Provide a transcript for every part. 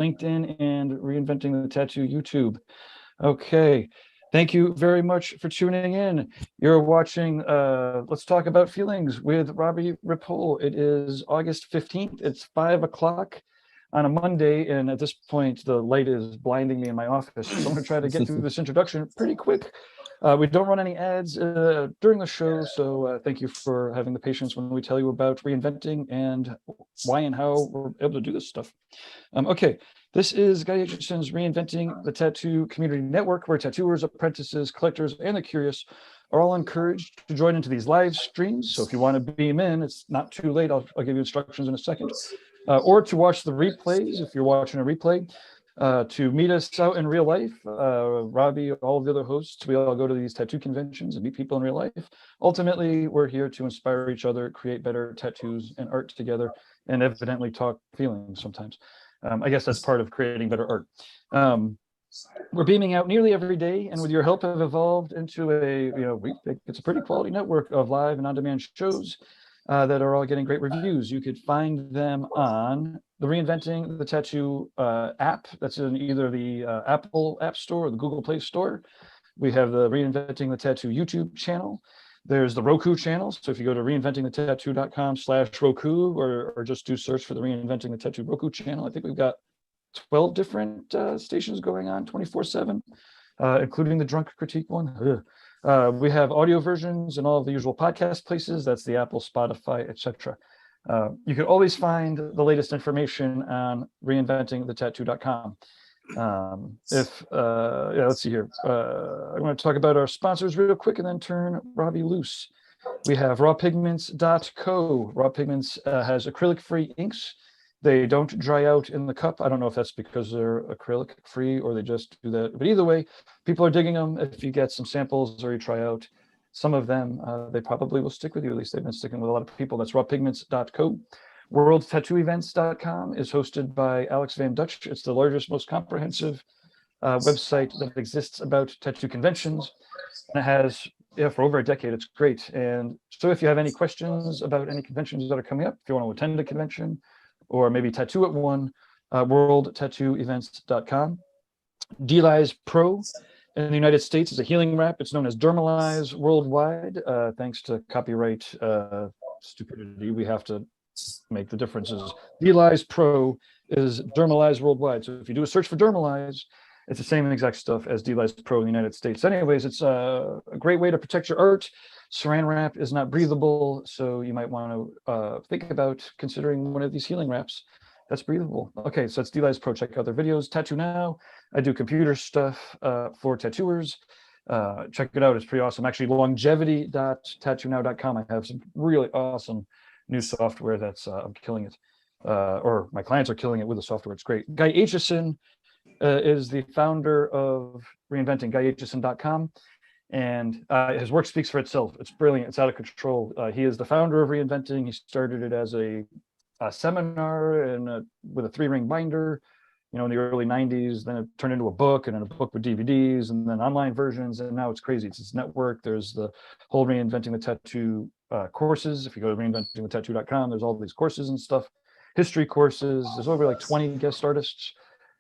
LinkedIn, and Reinventing the Tattoo YouTube. Okay, thank you very much for tuning in. You're watching Let's Talk About Feelings with Robbie Ripoll. It is August 15th. It's 5 o'clock on a Monday, and at this point, the light is blinding me in my office. So I'm going to try to get through this introduction pretty quick. We don't run any ads during the show, so thank you for having the patience when we tell you about reinventing and why and how we're able to do this stuff. Okay, this is Guy Aitchison's Reinventing the Tattoo Community Network, where tattooers, apprentices, collectors, and the curious are all encouraged to join into these live streams. So if you want to beam in, it's not too late. I'll give you instructions in a second. Or to watch the replays, if you're watching a replay. To meet us out in real life, Robbie, all of the other hosts, we all go to these tattoo conventions and meet people in real life. Ultimately, we're here to inspire each other, create better tattoos and art together, and evidently talk feelings sometimes. I guess that's part of creating better art. We're beaming out nearly every day, and with your help, have evolved into it's a pretty quality network of live and on-demand shows that are all getting great reviews. You could find them on the Reinventing the Tattoo app. That's in either the Apple App Store or the Google Play Store. We have the Reinventing the Tattoo YouTube channel. There's the Roku channel. So if you go to reinventingthetattoo.com/Roku or just do search for the Reinventing the Tattoo Roku channel, I think we've got 12 different stations going on 24/7, including the Drunk Critique one. We have audio versions in all of the usual podcast places. That's the Apple, Spotify, etc. You can always find the latest information on reinventingthetattoo.com. Let's see here. I'm going to talk about our sponsors real quick and then turn Robbie loose. We have rawpigments.co. Raw Pigments has acrylic-free inks. They don't dry out in the cup. I don't know if that's because they're acrylic free or they just do that. But either way, people are digging them. If you get some samples or you try out some of them, they probably will stick with you. At least they've been sticking with a lot of people. That's rawpigments.co. Worldtattooevents.com is hosted by Alex Van Dutch. It's the largest, most comprehensive website that exists about tattoo conventions. And it has, for over a decade. It's great. And so if you have any questions about any conventions that are coming up, if you want to attend a convention, or maybe tattoo at one, worldtattooevents.com. Delize Pro in the United States is a healing wrap. It's known as Dermalize worldwide. Thanks to copyright stupidity, we have to make the differences. Delize Pro is Dermalize worldwide. So if you do a search for Dermalize, it's the same exact stuff as Delize Pro in the United States. Anyways, it's a great way to protect your art. Saran wrap is not breathable, so you might want to think about considering one of these healing wraps that's breathable. Okay, so it's Delize Pro. Check out their videos. Tattoo Now, I do computer stuff for tattooers. Check it out. It's pretty awesome. Actually, longevity.tattoownow.com. I have some really awesome new software that's I'm killing it, or my clients are killing it with the software. It's great. Guy Aitchison is the founder of Reinventing, GuyAitchison.com. And his work speaks for itself. It's brilliant. It's out of control. He is the founder of Reinventing. He started it as a seminar and with a 3-ring binder, in the early 90s. Then it turned into a book, and then a book with DVDs, and then online versions. And now it's crazy. It's this network. There's the whole Reinventing the Tattoo courses. If you go to reinventingthetattoo.com, there's all these courses and stuff, history courses. There's over like 20 guest artists.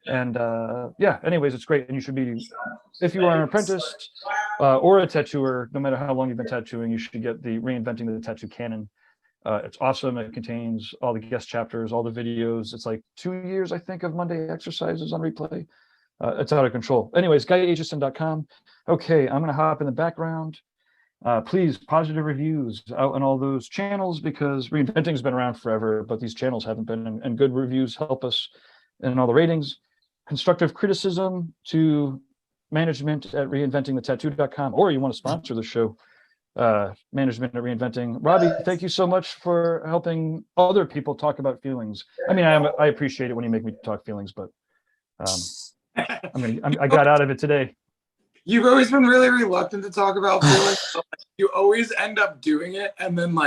And anyways, it's great. And you should be, if you are an apprentice or a tattooer, no matter how long you've been tattooing, you should get the Reinventing the Tattoo canon. It's awesome. It contains all the guest chapters, all the videos. It's like 2 years, I think, of Monday exercises on replay. It's out of control. Anyways, GuyAitchison.com. Okay, I'm going to hop in the background. Please, positive reviews out on all those channels, because Reinventing has been around forever, but these channels haven't been, and good reviews help us in all the ratings. Constructive criticism to management at reinventingthetattoo.com, or you want to sponsor the show, management at Reinventing. Robbie, thank you so much for helping other people talk about feelings. I mean, I appreciate it when you make me talk feelings, but I got out of it today. You've always been really reluctant to talk about feelings. So you always end up doing it, and then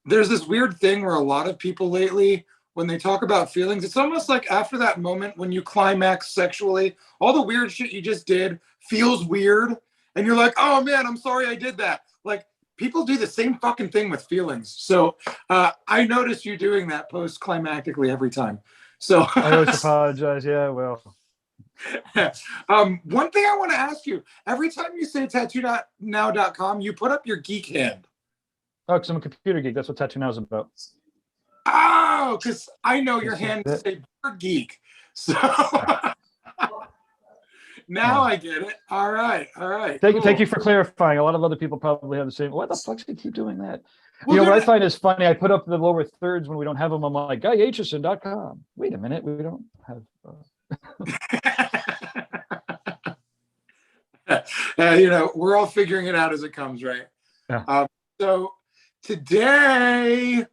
there's this weird thing where a lot of people lately, when they talk about feelings, it's almost like after that moment when you climax sexually, all the weird shit you just did feels weird. And you're like, oh man, I'm sorry I did that. Like, people do the same fucking thing with feelings. So I notice you doing that post-climactically every time. So I always apologize. Yeah, well, one thing I want to ask you, every time you say tattoonow.com, you put up your geek hand. oh, because I'm a computer geek. That's what Tattoo Now is about. Oh, because I know your That's hand it. say bird geek. So now I get it. All right. All right. Thank Cool. you for clarifying. A lot of other people probably have the same. Why the fuck should you keep doing that? Well, You know, what I find is funny, I put up the lower thirds when we don't have them. I'm like, GuyAitchison.com. Wait a minute, we don't have. you know, we're all figuring it out as it comes, right? Yeah. So today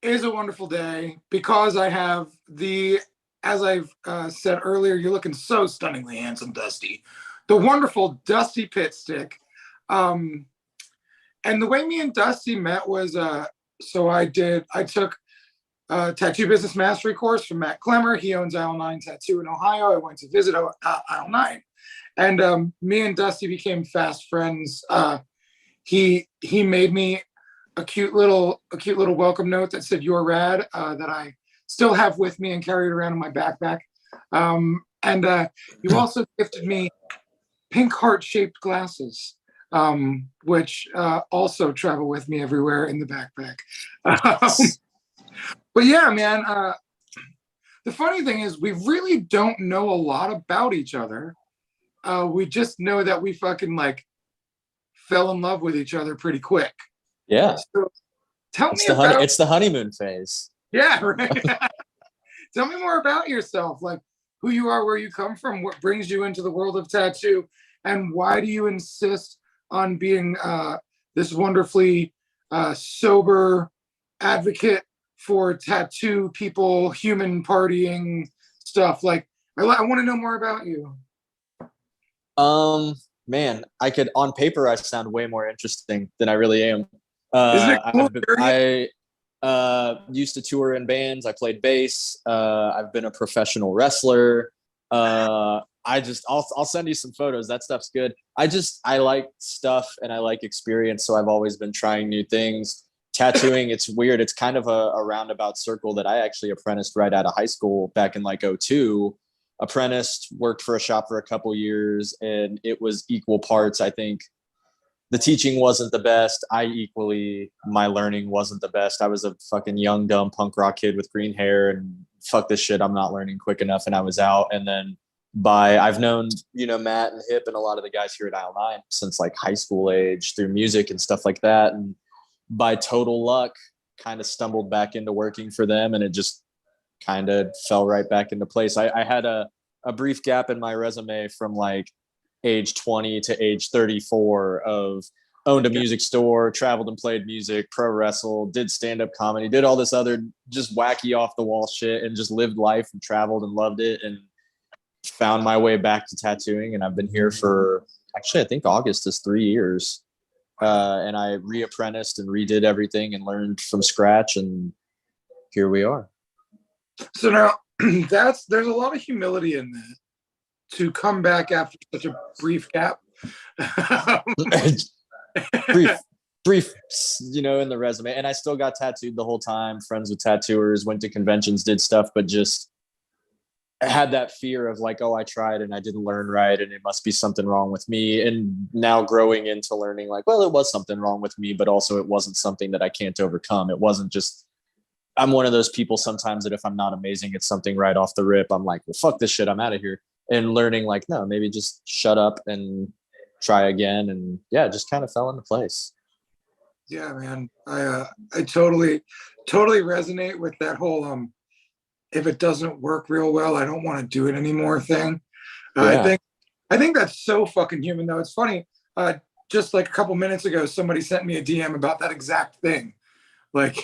is a wonderful day because I have as I've said earlier, you're looking so stunningly handsome, Dusty. The wonderful Dusty Pit Stick. And the way me and Dusty met was, so I took a tattoo business mastery course from Matt Clemmer. He owns Aisle 9 Tattoo in Ohio. I went to visit Aisle 9. And me and Dusty became fast friends. He made me a cute little welcome note that said "You're rad" that I still have with me and carry it around in my backpack. And you also gifted me pink heart-shaped glasses, which also travel with me everywhere in the backpack. But yeah, man. The funny thing is, we really don't know a lot about each other. We just know that we fucking like fell in love with each other pretty quick. Yeah. So tell me about it's the honeymoon phase. Yeah, right. Tell me more about yourself, like who you are, where you come from, what brings you into the world of tattoo, and why do you insist on being this wonderfully sober advocate for tattoo people, human partying stuff. Like, I want to know more about you. Man, I could, on paper, I sound way more interesting than I really am. Isn't it cool? I used to tour in bands. I played bass. I've been a professional wrestler. I'll send you some photos. That stuff's good. I like stuff and I like experience. So I've always been trying new things. Tattooing, it's weird. It's kind of a roundabout circle that I actually apprenticed right out of high school back in like 2002. Apprenticed, worked for a shop for a couple years, and it was equal parts. I think the teaching wasn't the best. My learning wasn't the best. I was a fucking young, dumb punk rock kid with green hair and fuck this shit. I'm not learning quick enough. And I was out. And then I've known, Matt and Hip and a lot of the guys here at Aisle 9 since like high school age through music and stuff like that. And by total luck, kind of stumbled back into working for them. And it just kind of fell right back into place. I had a brief gap in my resume from like age 20 to age 34 of owned a music store, traveled and played music, pro wrestled, did stand-up comedy, did all this other just wacky off the wall shit, and just lived life and traveled and loved it, and found my way back to tattooing. And I've been here for, actually, I think August is 3 years. And I reapprenticed and redid everything and learned from scratch, and here we are. So now there's a lot of humility in that to come back after such a brief gap. brief, in the resume. And I still got tattooed the whole time, friends with tattooers, went to conventions, did stuff, but just had that fear of like, oh, I tried and I didn't learn right, and it must be something wrong with me. And now growing into learning like, well, it was something wrong with me, but also it wasn't something that I can't overcome. It wasn't just, I'm one of those people sometimes that if I'm not amazing at something right off the rip, I'm like, well, fuck this shit, I'm out of here. And learning like, no, maybe just shut up and try again. And yeah, just kind of fell into place. Yeah, man. I totally resonate with that whole, if it doesn't work real well, I don't want to do it anymore thing. Yeah. I think that's so fucking human though. It's funny. Just like a couple minutes ago, somebody sent me a DM about that exact thing. Like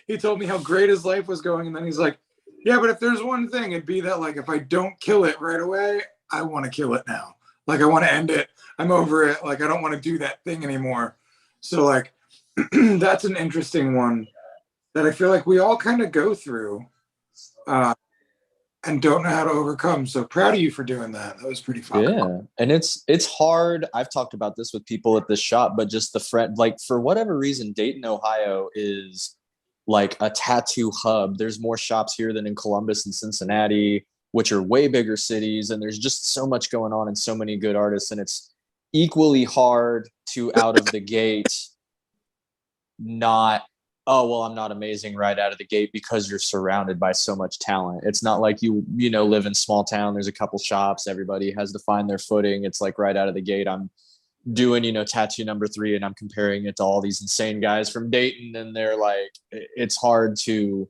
he told me how great his life was going. And then he's like, yeah, but if there's one thing, it'd be that like, if I don't kill it right away, I want to kill it now. Like I want to end it. I'm over it. Like, I don't want to do that thing anymore. So like, that's an interesting one that I feel like we all kind of go through and don't know how to overcome. So proud of you for doing that. That was pretty fun. Yeah. And it's hard. I've talked about this with people at this shop, but just the friend, like for whatever reason, Dayton, Ohio is like a tattoo hub. There's more shops here than in Columbus and Cincinnati, which are way bigger cities. And there's just so much going on and so many good artists. And it's equally hard to out of the gate not, oh, well, I'm not amazing right out of the gate because you're surrounded by so much talent. It's not like you live in small town. There's a couple shops. Everybody has to find their footing. It's like right out of the gate, I'm doing, tattoo number 3 and I'm comparing it to all these insane guys from Dayton. And they're like, it's hard to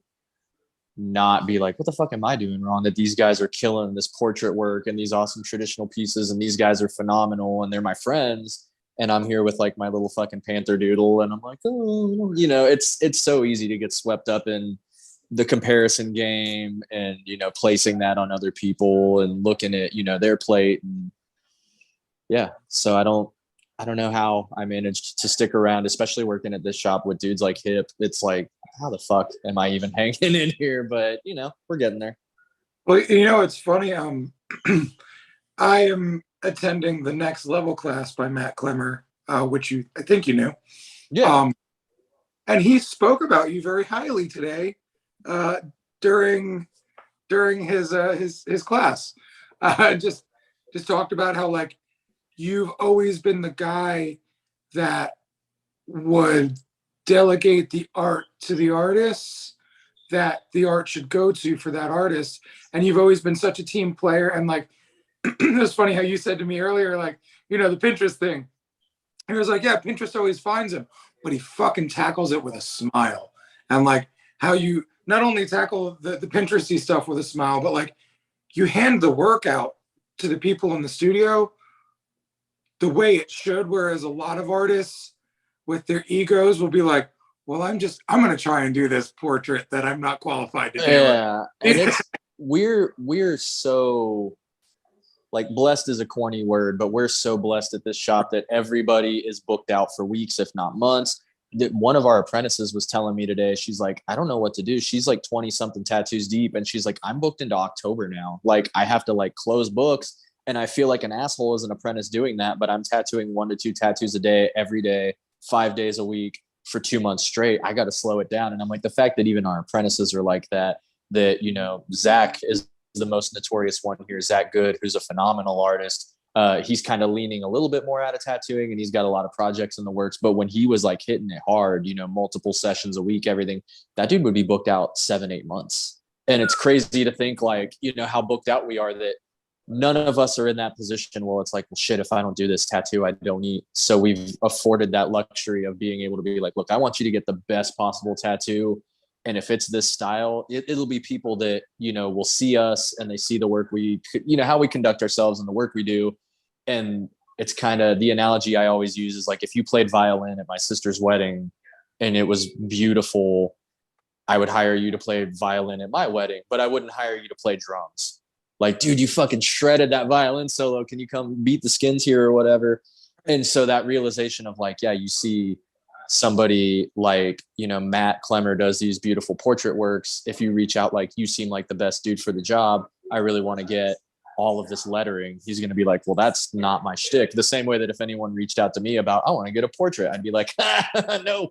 not be like, what the fuck am I doing wrong? That these guys are killing this portrait work and these awesome traditional pieces. And these guys are phenomenal and they're my friends. And I'm here with like my little fucking panther doodle. And I'm like, oh, it's so easy to get swept up in the comparison game and, placing that on other people and looking at, their plate. And yeah, so I don't know how I managed to stick around, especially working at this shop with dudes like Hip. It's like, how the fuck am I even hanging in here? But, we're getting there. Well, it's funny. I am attending the Next Level class by Matt Clemmer, which I think you knew. Yeah. And he spoke about you very highly today during his class. Just talked about how like you've always been the guy that would delegate the art to the artists that the art should go to for that artist. And you've always been such a team player. And like, it was funny how you said to me earlier, like, the Pinterest thing. He was like, yeah, Pinterest always finds him, but he fucking tackles it with a smile. And like how you not only tackle the Pinteresty stuff with a smile, but like you hand the work out to the people in the studio the way it should. Whereas a lot of artists with their egos will be like, well, I'm going to try and do this portrait that I'm not qualified to do. Yeah. And it's, we're so, like, blessed is a corny word, but we're so blessed at this shop that everybody is booked out for weeks, if not months. One of our apprentices was telling me today, she's like, I don't know what to do. She's like 20 something tattoos deep. And she's like, I'm booked into October now. Like I have to like close books. And I feel like an asshole as an apprentice doing that, but I'm tattooing 1 to 2 tattoos a day, every day, 5 days a week for 2 months straight. I got to slow it down. And I'm like, the fact that even our apprentices are like that, Zach is the most notorious one here, Zach Good, who's a phenomenal artist. He's kind of leaning a little bit more out of tattooing and he's got a lot of projects in the works. But when he was like hitting it hard, multiple sessions a week, everything, that dude would be booked out 7-8 months. And it's crazy to think like, how booked out we are, that none of us are in that position. Well, it's like, well, shit, if I don't do this tattoo, I don't eat. So we've afforded that luxury of being able to be like, look, I want you to get the best possible tattoo. And if it's this style, it'll be people that, will see us and they see the work how we conduct ourselves and the work we do. And it's kind of the analogy I always use is like, if you played violin at my sister's wedding and it was beautiful, I would hire you to play violin at my wedding, but I wouldn't hire you to play drums. Like, dude, you fucking shredded that violin solo. Can you come beat the skins here or whatever? And so that realization of like, yeah, you see somebody like, Matt Clemmer does these beautiful portrait works. If you reach out, like, you seem like the best dude for the job, I really want to get all of this lettering. He's going to be like, well, that's not my shtick. The same way that if anyone reached out to me about, I want to get a portrait, I'd be like, no.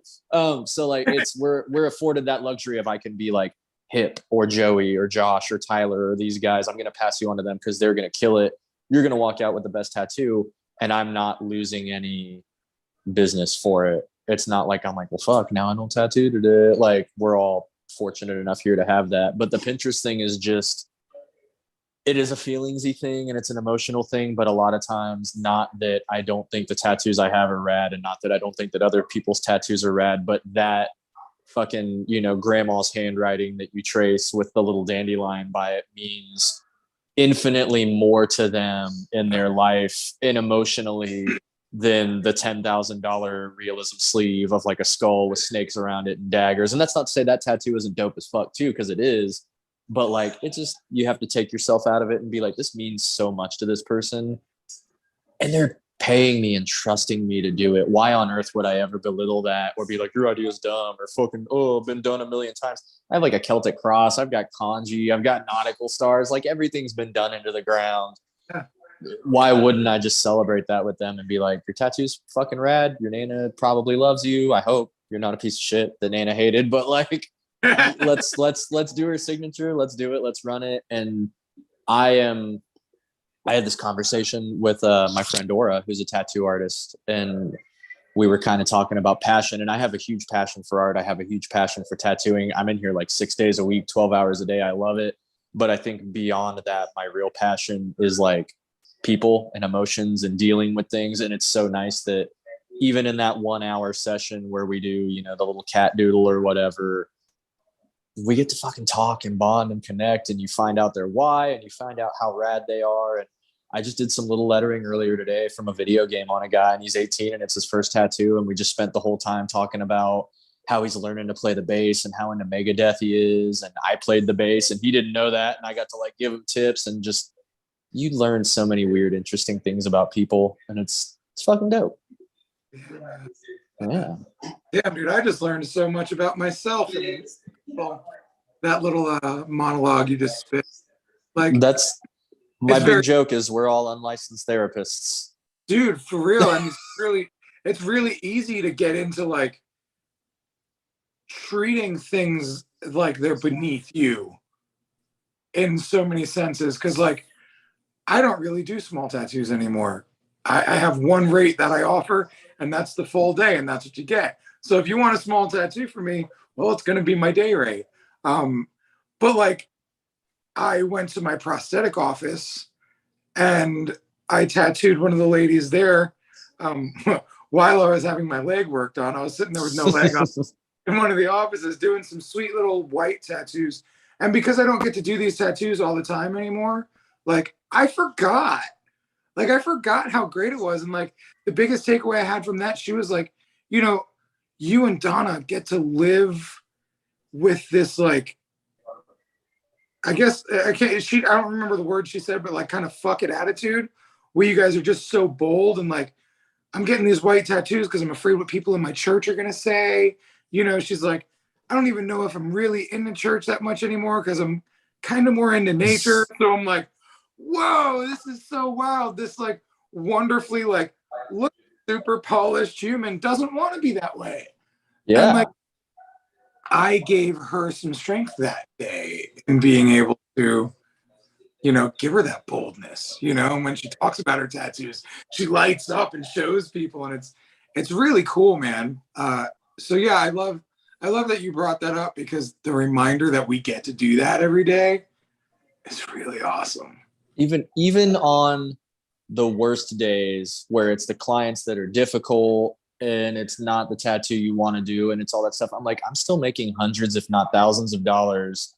So like we're afforded that luxury of I can be like Hip or Joey or Josh or Tyler or these guys. I'm going to pass you on to them because they're going to kill it. You're going to walk out with the best tattoo and I'm not losing any business for it. It's not like I'm like, well, fuck, now I don't tattoo today. Like we're all fortunate enough here to have that. But the Pinterest thing is just, it is a feelingsy thing and it's an emotional thing, but a lot of times not that I don't think the tattoos I have are rad and not that I don't think that other people's tattoos are rad, but that fucking, grandma's handwriting that you trace with the little dandelion by it means infinitely more to them in their life and emotionally than the $10,000 realism sleeve of like a skull with snakes around it and daggers. And that's not to say that tattoo isn't dope as fuck too, because it is. But like, it's just, you have to take yourself out of it and be like, this means so much to this person. And they're paying me and trusting me to do it. Why on earth would I ever belittle that or be like, your idea is dumb or fucking, been done a million times. I have like a Celtic cross. I've got kanji. I've got nautical stars. Like everything's been done into the ground. Yeah. Why wouldn't I just celebrate that with them and be like, your tattoo's fucking rad. Your Nana probably loves you. I hope you're not a piece of shit that Nana hated, but like, let's do her signature. Let's do it. Let's run it. And I had this conversation with my friend Dora, who's a tattoo artist, and we were kind of talking about passion. And I have a huge passion for art. I have a huge passion for tattooing. I'm in here like 6 days a week, 12 hours a day. I love it. But I think beyond that, my real passion is like people and emotions and dealing with things. And it's so nice that even in that 1 hour session where we do, you know, the little cat doodle or whatever, we get to fucking talk and bond and connect, and you find out their why and you find out how rad they are. And I just did some little lettering earlier today from a video game on a guy, and he's 18 and it's his first tattoo. And we just spent the whole time talking about how he's learning to play the bass and how into Megadeth he is. And I played the bass and he didn't know that. And I got to like give him tips, and just, you learn so many weird, interesting things about people, and it's fucking dope. Yeah. Yeah, dude, I just learned so much about myself. And, well, that little monologue you just spit. Like, that's my big joke is we're all unlicensed therapists. Dude, for real. And it's really easy to get into like treating things like they're beneath you in so many senses. Cause like, I don't really do small tattoos anymore. I have one rate that I offer, and that's the full day, and that's what you get. So if you want a small tattoo for me, well, it's going to be my day rate. But like, I went to my prosthetic office and I tattooed one of the ladies there while I was having my leg worked on. I was sitting there with no leg on in one of the offices doing some sweet little white tattoos. And because I don't get to do these tattoos all the time anymore, like I forgot how great it was. And like the biggest takeaway I had from that, she was like, you know, you and Donna get to live with this, like, I guess I don't remember the word she said, but like kind of fuck it attitude where you guys are just so bold and like, I'm getting these white tattoos because I'm afraid what people in my church are going to say. You know, she's like, I don't even know if I'm really in the church that much anymore because I'm kind of more into nature. So I'm like, whoa, this is so wild. This like wonderfully like look super polished human doesn't want to be that way. Yeah. And like I gave her some strength that day in being able to, you know, give her that boldness, you know, and when she talks about her tattoos, she lights up and shows people, and it's really cool, man. So yeah, I love that you brought that up, because the reminder that we get to do that every day is really awesome. Even on the worst days where it's the clients that are difficult and it's not the tattoo you want to do and it's all that stuff, I'm like, I'm still making hundreds, if not thousands of dollars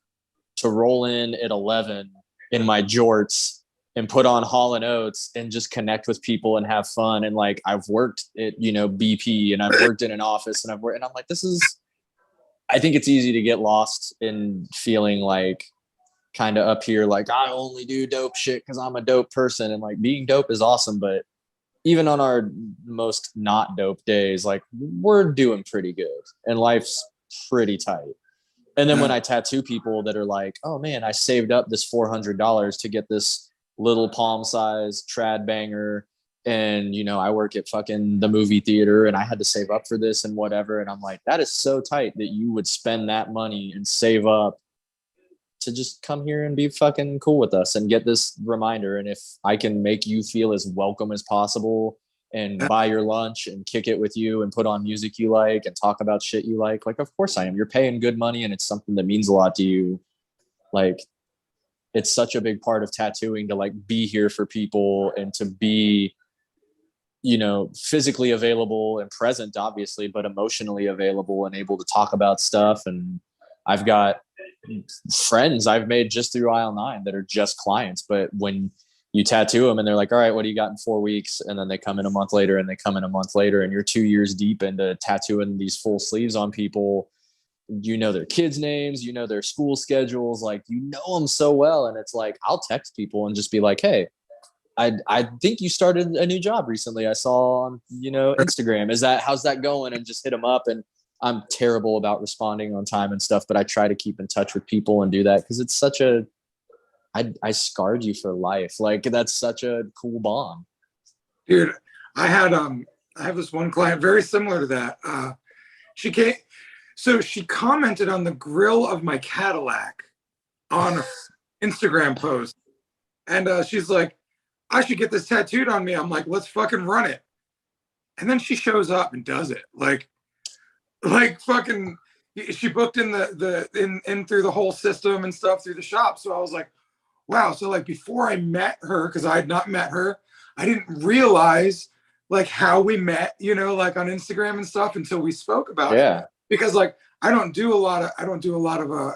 to roll in at 11 in my jorts and put on Hall & Oates and just connect with people and have fun. And like, I've worked at, you know, BP, and I've worked in an office, and and I'm like, I think it's easy to get lost in feeling like kind of up here, like I only do dope shit because I'm a dope person. And like, being dope is awesome, but even on our most not dope days, like we're doing pretty good and life's pretty tight. And then when I tattoo people that are like, oh man, I saved up this $400 to get this little palm size trad banger, and you know, I work at fucking the movie theater and I had to save up for this and whatever. And I'm like, that is so tight that you would spend that money and save up to just come here and be fucking cool with us and get this reminder. And if I can make you feel as welcome as possible and buy your lunch and kick it with you and put on music you like and talk about shit you like of course I am. You're paying good money and it's something that means a lot to you. Like, it's such a big part of tattooing to like be here for people and to be, you know, physically available and present, obviously, but emotionally available and able to talk about stuff. And I've got friends I've made just through Aisle 9 that are just clients, but when you tattoo them and they're like, all right, what do you got in 4 weeks? And then they come in a month later and they come in a month later, and you're 2 years deep into tattooing these full sleeves on people. You know their kids' names, you know their school schedules, like you know them so well. And it's like, I'll text people and just be like, hey, I think you started a new job recently. I saw on, you know, Instagram. How's that going? And just hit them up. And I'm terrible about responding on time and stuff, but I try to keep in touch with people and do that because it's such I scarred you for life. Like, that's such a cool bond. Dude, I have this one client very similar to that. She came, So she commented on the grill of my Cadillac on an Instagram post. And she's like, I should get this tattooed on me. I'm like, let's fucking run it. And then she shows up and does it. Like fucking, she booked in in through the whole system and stuff through the shop. So I was like, wow. So like before I met her, because I had not met her, I didn't realize like how we met, you know, like on Instagram and stuff until we spoke about it. Because like I don't do a lot of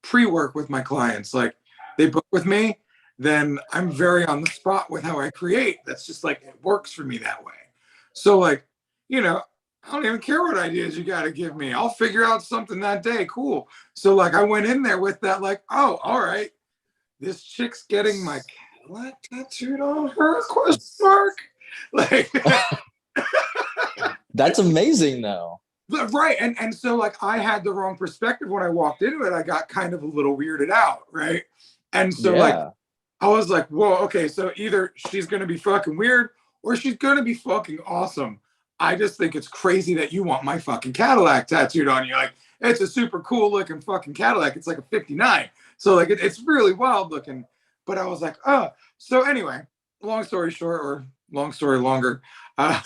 pre-work with my clients. Like they book with me, then I'm very on the spot with how I create. That's just like it works for me that way. So like, you know, I don't even care what ideas you got to give me. I'll figure out something that day. Cool. So like I went in there with that like, oh, all right, this chick's getting my Cadillac tattooed on her ? Like That's amazing though. Right. And so like I had the wrong perspective when I walked into it. I got kind of a little weirded out. Right. And so like I was like, whoa, okay, so either she's gonna be fucking weird or she's gonna be fucking awesome. I just think it's crazy that you want my fucking Cadillac tattooed on you. Like it's a super cool looking fucking Cadillac. It's like a 59. So like it's really wild looking. But I was like, oh. So anyway, long story short, or long story longer, I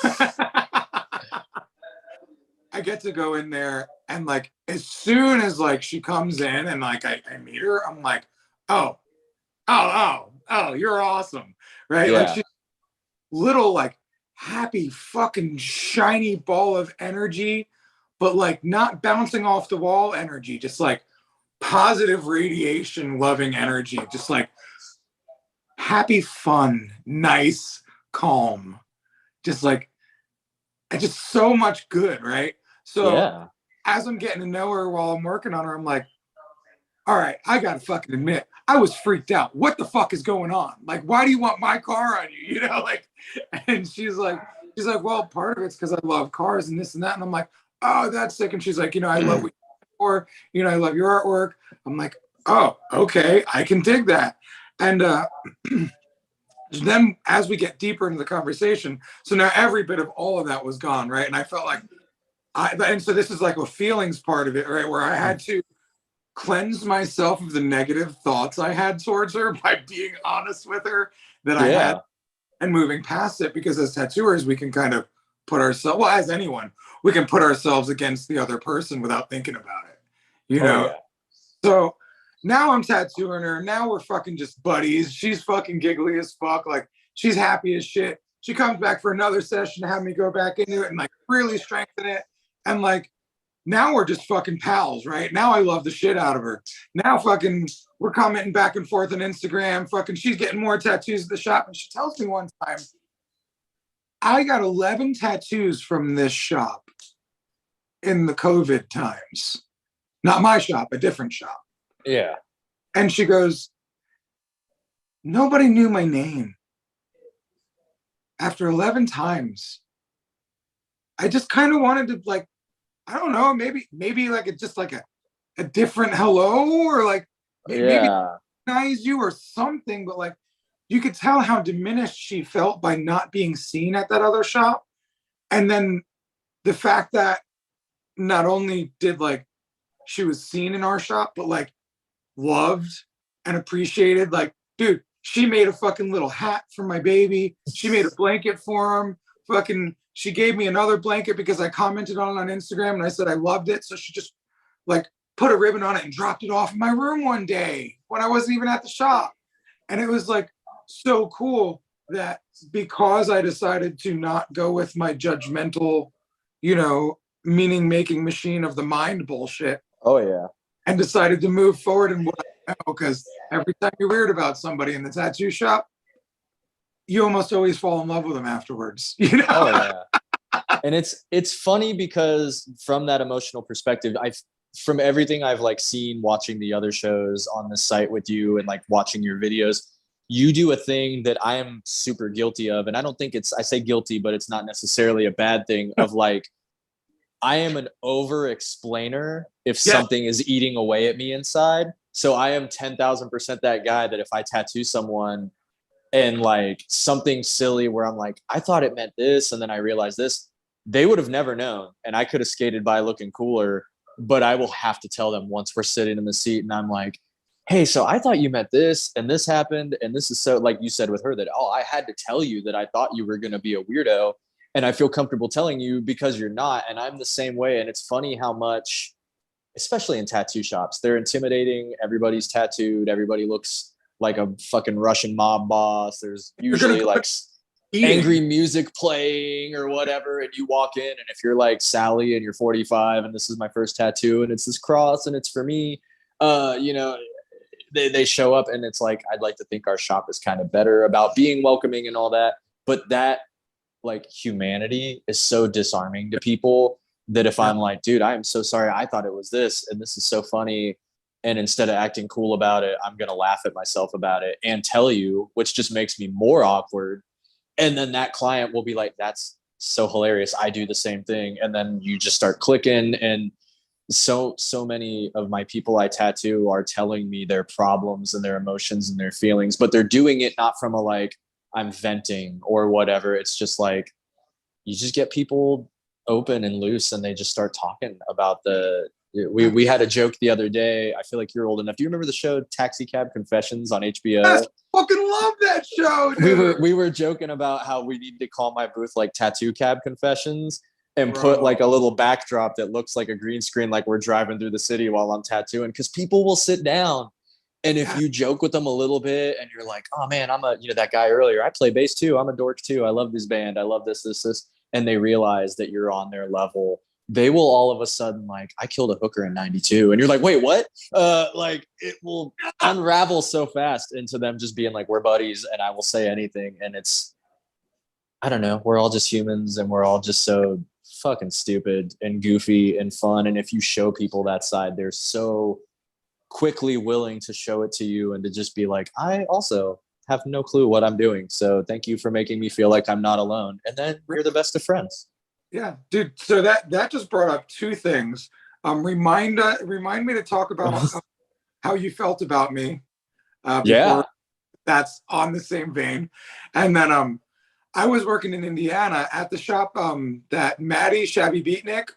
get to go in there and like as soon as like she comes in and like I meet her, I'm like, oh, you're awesome. Right? Yeah. Like she's little like happy fucking shiny ball of energy, but like not bouncing off the wall energy, just like positive radiation loving energy, just like happy, fun, nice, calm, just like just so much good, right? So as I'm getting to know her while I'm working on her, I'm like, all right, I gotta fucking admit, I was freaked out. What the fuck is going on? Like, why do you want my car on you? You know, like, and she's like, well, part of it's because I love cars and this and that. And I'm like, oh, that's sick. And she's like, you know, I love what you do for, you know, I love your artwork. I'm like, oh, okay, I can dig that. And then as we get deeper into the conversation, so now every bit of all of that was gone, right? And I felt like and so this is like a feelings part of it, right? Where I had to cleanse myself of the negative thoughts I had towards her by being honest with her that I had and moving past it, because as tattooers, we can kind of put ourselves, well, as anyone, we can put ourselves against the other person without thinking about it, you know? So now I'm tattooing her. Now we're fucking just buddies. She's fucking giggly as fuck. Like she's happy as shit. She comes back for another session to have me go back into it and like really strengthen it. And like, now we're just fucking pals, right? Now I love the shit out of her. Now fucking we're commenting back and forth on Instagram. Fucking she's getting more tattoos at the shop. And she tells me one time, I got 11 tattoos from this shop in the COVID times. Not my shop, a different shop. Yeah. And she goes, nobody knew my name. After 11 times, I just kind of wanted to like, I don't know, maybe like it's just like a different hello, or like maybe recognize you or something, but like you could tell how diminished she felt by not being seen at that other shop. And then the fact that not only did like she was seen in our shop, but like loved and appreciated. Like, dude, she made a fucking little hat for my baby. She made a blanket for him. Fucking, she gave me another blanket because I commented on it on Instagram and I said I loved it. So she just like put a ribbon on it and dropped it off in my room one day when I wasn't even at the shop. And it was like so cool that because I decided to not go with my judgmental, you know, meaning making machine of the mind bullshit. Oh yeah. And decided to move forward in what I know, because every time you're weird about somebody in the tattoo shop, you almost always fall in love with them afterwards. You know? Oh yeah. And it's funny because from that emotional perspective, from everything I've like seen watching the other shows on the site with you and like watching your videos, you do a thing that I am super guilty of. And I don't think I say guilty, but it's not necessarily a bad thing of like, I am an over explainer if something is eating away at me inside. So I am 10,000% that guy that if I tattoo someone and like something silly where I'm like, I thought it meant this, and then I realized this, they would have never known. And I could have skated by looking cooler. but I will have to tell them once we're sitting in the seat and I'm like, hey, so I thought you meant this and this happened. And this is so, like you said with her, that, oh, I had to tell you that I thought you were going to be a weirdo. And I feel comfortable telling you because you're not. And I'm the same way. And it's funny how much, especially in tattoo shops, they're intimidating. Everybody's tattooed. Everybody looks like a fucking Russian mob boss. There's usually like angry music playing or whatever. And you walk in, and if you're like Sally and you're 45 and this is my first tattoo and it's this cross and it's for me, you know, they show up and it's like, I'd like to think our shop is kind of better about being welcoming and all that. But that like humanity is so disarming to people that if I'm like, dude, I am so sorry. I thought it was this, and this is so funny. And instead of acting cool about it, I'm going to laugh at myself about it and tell you, which just makes me more awkward. And then that client will be like, that's so hilarious. I do the same thing. And then you just start clicking. And so many of my people I tattoo are telling me their problems and their emotions and their feelings, but they're doing it not from a like, I'm venting or whatever. It's just like, you just get people open and loose and they just start talking about we had a joke the other day. I feel like you're old enough. Do you remember the show Taxi Cab Confessions on HBO? I fucking love that show, dude. We were joking about how we need to call my booth like Tattoo Cab Confessions and put like a little backdrop that looks like a green screen, like we're driving through the city while I'm tattooing, because people will sit down. And if you joke with them a little bit and you're like, oh man, I'm that guy earlier, I play bass too. I'm a dork too. I love this band. I love this. And they realize that you're on their level. They will all of a sudden like, I killed a hooker in 92. And you're like, wait, what? Like it will unravel so fast into them just being like, we're buddies and I will say anything. And it's, I don't know, we're all just humans and we're all just so fucking stupid and goofy and fun. And if you show people that side, they're so quickly willing to show it to you and to just be like, I also have no clue what I'm doing. So thank you for making me feel like I'm not alone. And then you're the best of friends. Yeah, dude. So that just brought up two things. Remind me to talk about how you felt about me. Before. That's on the same vein. And then I was working in Indiana at the shop that Maddie Shabby Beatnik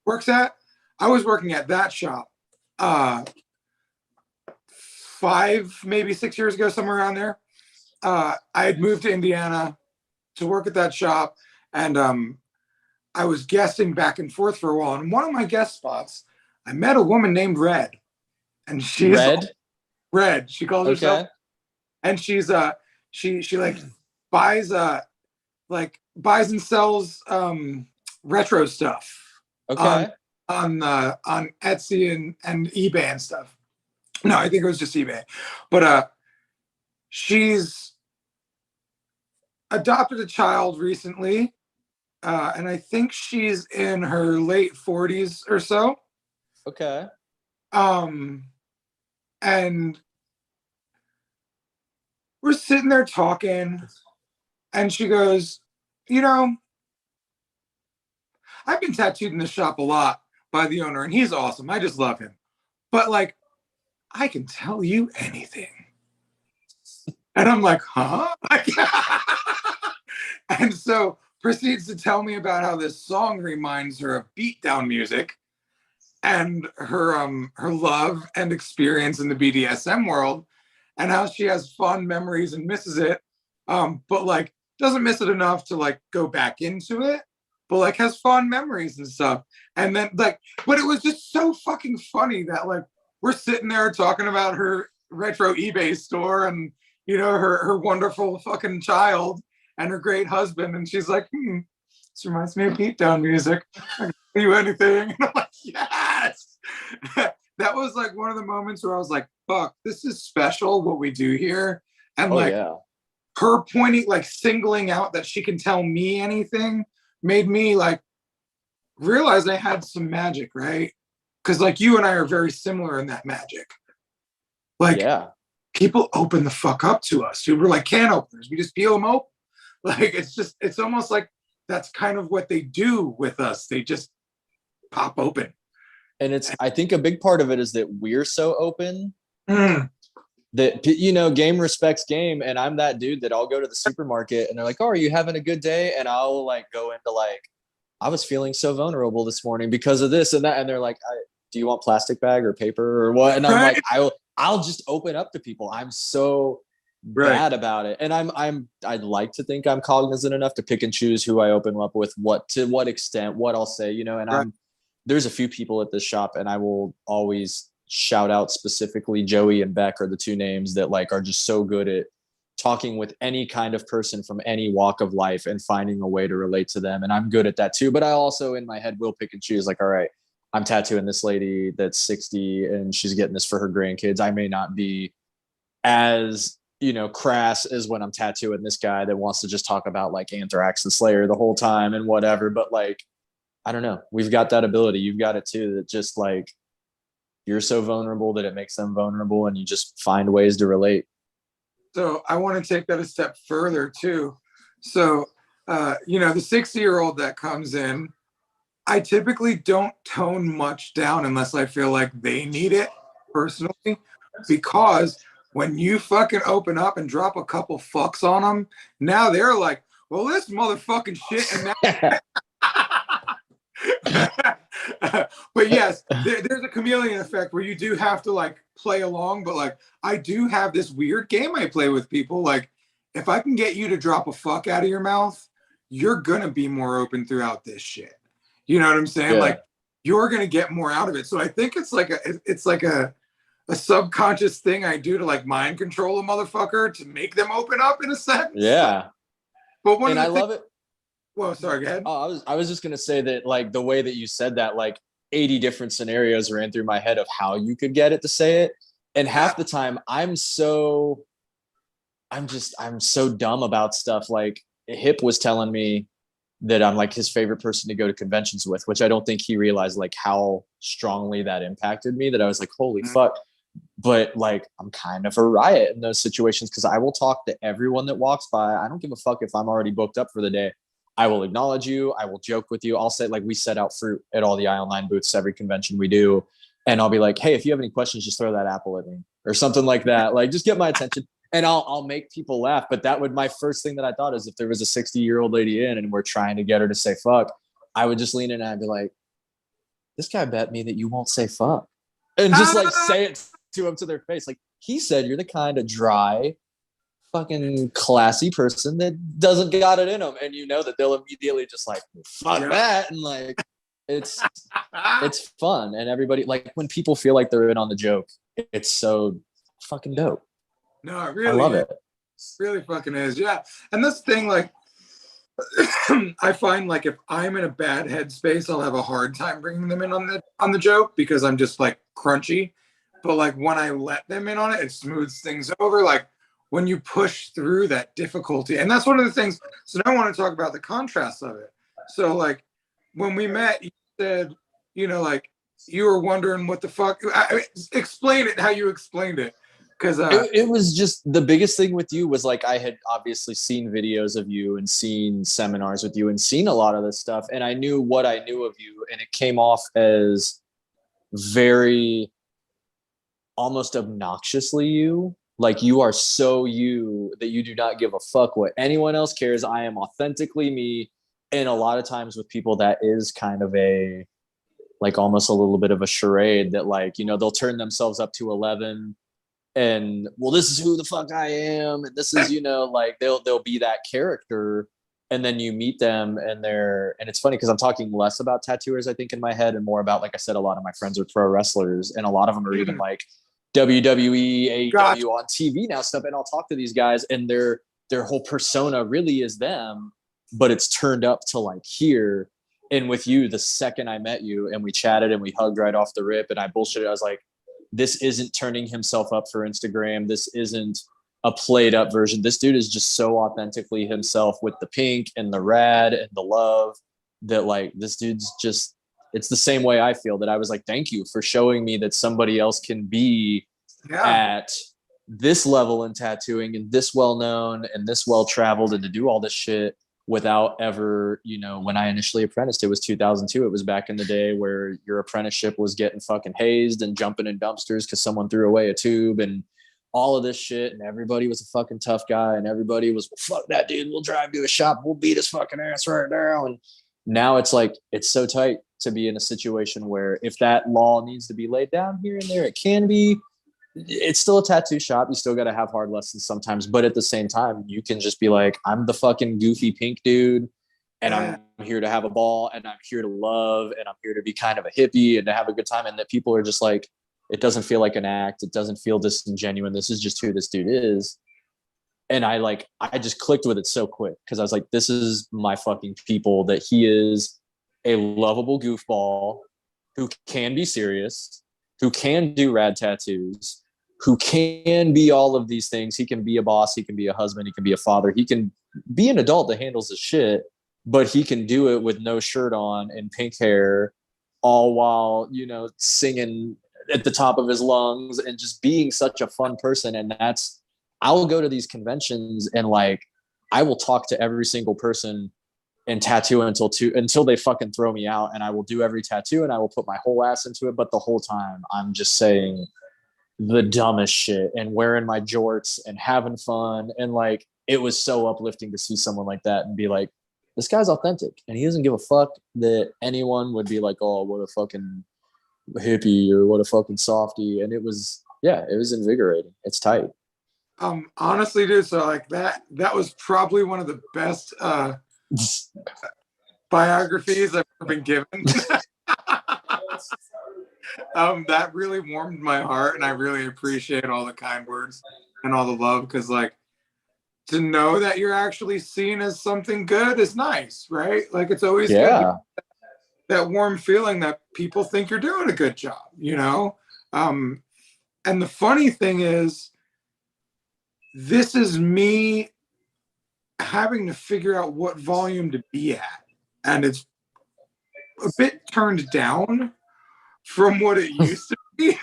works at. I was working at that shop 5, maybe 6 years ago, somewhere around there. I had moved to Indiana to work at that shop, and I was guesting back and forth for a while. And one of my guest spots, I met a woman named Red, and she's Red. She calls herself, and she's she like buys and sells retro stuff on Etsy and eBay and stuff. No, I think it was just eBay. But she's adopted a child recently, and I think she's in her late 40s or so. Okay. And we're sitting there talking, and she goes, I've been tattooed in the shop a lot by the owner, and he's awesome. I just love him. But like, I can tell you anything. And I'm like, huh? And so proceeds to tell me about how this song reminds her of beatdown music and her love and experience in the BDSM world, and how she has fond memories and misses it, but like doesn't miss it enough to like go back into it, but like has fond memories and stuff. And then like, but it was just so fucking funny that like we're sitting there talking about her retro eBay store and her wonderful fucking child and her great husband, and she's like, this reminds me of beatdown music. I can tell you anything. And I'm like, yes. That was like one of the moments where I was like, fuck, this is special what we do here. And her pointing, like singling out that she can tell me anything made me like realize I had some magic, right? Because like you and I are very similar in that magic. Like people open the fuck up to us. Dude, we're like can openers. We just peel them open. Like it's almost like that's kind of what they do with us. They just pop open. And I think a big part of it is that we're so open that, game respects game. And I'm that dude that I'll go to the supermarket and they're like, oh, are you having a good day? And I'll like go into like I was feeling so vulnerable this morning because of this and that. And they're like, do you want plastic bag or paper or what? And I'm like, I'll just open up to people. I'm so bad about it. And I'd like to think I'm cognizant enough to pick and choose who I open up with, to what extent, what I'll say, you know, and there's a few people at this shop, and I will always shout out specifically Joey and Beck are the two names that like are just so good at talking with any kind of person from any walk of life and finding a way to relate to them. And I'm good at that too. But I also in my head will pick and choose like, all right, I'm tattooing this lady that's 60 and she's getting this for her grandkids. I may not be as, you know, crass as when I'm tattooing this guy that wants to just talk about like Anthrax and Slayer the whole time and whatever. But like, I don't know. We've got that ability. You've got it too. That just like, you're so vulnerable that it makes them vulnerable and you just find ways to relate. So I want to take that a step further too. So, you know, the 60-year-old that comes in, I typically don't tone much down unless I feel like they need it personally, because when you fucking open up and drop a couple fucks on them, now they're like, well, this motherfucking shit. And but yes, there's a chameleon effect where you do have to like play along. But like, I do have this weird game I play with people. Like, if I can get you to drop a fuck out of your mouth, you're gonna be more open throughout this shit. You know what I'm saying? Like, you're gonna get more out of it. So I think it's like a subconscious thing I do to like mind control a motherfucker to make them open up in a sense. Yeah. But one and I love it. Well, sorry, go ahead. Oh, I was just gonna say that like the way that you said that, like 80 different scenarios ran through my head of how you could get it to say it. And half the time I'm so dumb about stuff. Like Hip was telling me that I'm like his favorite person to go to conventions with, which I don't think he realized like how strongly that impacted me, that I was like, holy fuck. But like, I'm kind of a riot in those situations because I will talk to everyone that walks by. I don't give a fuck if I'm already booked up for the day. I will acknowledge you. I will joke with you. I'll say, like, we set out fruit at all the Aisle 9 booths, every convention we do. And I'll be like, hey, if you have any questions, just throw that apple at me or something like that. Like, just get my attention. And I'll make people laugh. But that would, my first thing that I thought is if there was a 60-year-old lady in and we're trying to get her to say fuck, I would just lean in and I'd be like, this guy bet me that you won't say fuck. And just like say it to him to their face. Like, he said you're the kind of dry, fucking classy person that doesn't got it in them. And you know that they'll immediately just like, fuck that. And like, it's fun. And everybody, like, when people feel like they're in on the joke, it's so fucking dope. No, it really I love is. it. It really fucking is. Yeah. And this thing, like, I find like if I'm in a bad headspace, I'll have a hard time bringing them in on the joke because I'm just like crunchy. But like when I let them in on it, it smooths things over. Like when you push through that difficulty, and that's one of the things. So now I want to talk about the contrast of it. So like when we met, you said, you know, like you were wondering what the fuck. Explain it how you explained it. Because it was just the biggest thing with you was like I had obviously seen videos of you and seen seminars with you and seen a lot of this stuff, and I knew what I knew of you, and it came off as very almost obnoxiously you. Like you are so you that you do not give a fuck what anyone else cares. I am authentically me, and a lot of times with people that is kind of a like almost a little bit of a charade that like, you know, they'll turn themselves up to 11. And well, this is who the fuck I am, and this is, you know, like they'll be that character, and then you meet them and it's funny because I'm talking less about tattooers I think in my head and more about, like I said, a lot of my friends are pro wrestlers and a lot of them are even like WWE, AEW on TV now stuff, and I'll talk to these guys and their whole persona really is them, but it's turned up to like here. And with you, the second I met you and we chatted and we hugged right off the rip and I bullshitted, I was like, this isn't turning himself up for Instagram. This isn't a played up version. This dude is just so authentically himself with the pink and the rad and the love that like, this dude's just, it's the same way I feel that I was like, thank you for showing me that somebody else can be at this level in tattooing and this well-known and this well-traveled and to do all this shit without ever, you know, when I initially apprenticed, it was 2002. It was back in the day where your apprenticeship was getting fucking hazed and jumping in dumpsters because someone threw away a tube and all of this shit. And everybody was a fucking tough guy. And everybody was, fuck that dude. We'll drive to a shop. We'll beat his fucking ass right now. And now it's like, it's so tight to be in a situation where if that law needs to be laid down here and there, it can be. It's still a tattoo shop. You still got to have hard lessons sometimes, but at the same time, you can just be like, I'm the fucking goofy pink dude, and I'm here to have a ball, and I'm here to love, and I'm here to be kind of a hippie and to have a good time. And that people are just like, it doesn't feel like an act. It doesn't feel disingenuous. This is just who this dude is. And I just clicked with it so quick because I was like, this is my fucking people, that he is a lovable goofball who can be serious, who can do rad tattoos, who can be all of these things. He can be a boss. He can be a husband. He can be a father. He can be an adult that handles his shit, but he can do it with no shirt on and pink hair, all while, you know, singing at the top of his lungs and just being such a fun person. And I will go to these conventions and like, I will talk to every single person and tattoo until they fucking throw me out. And I will do every tattoo and I will put my whole ass into it. But the whole time I'm just saying the dumbest shit and wearing my jorts and having fun. And like, it was so uplifting to see someone like that and be like, this guy's authentic and he doesn't give a fuck that anyone would be like, oh, what a fucking hippie or what a fucking softie. And it was invigorating. It's tight. Honestly, dude, so like that was probably one of the best biographies I've ever been given. That really warmed my heart, and I really appreciate all the kind words and all the love, because like, to know that you're actually seen as something good is nice, right? Like, it's always good, that warm feeling that people think you're doing a good job, you know? And the funny thing is, this is me having to figure out what volume to be at. And it's a bit turned down from what it used to be.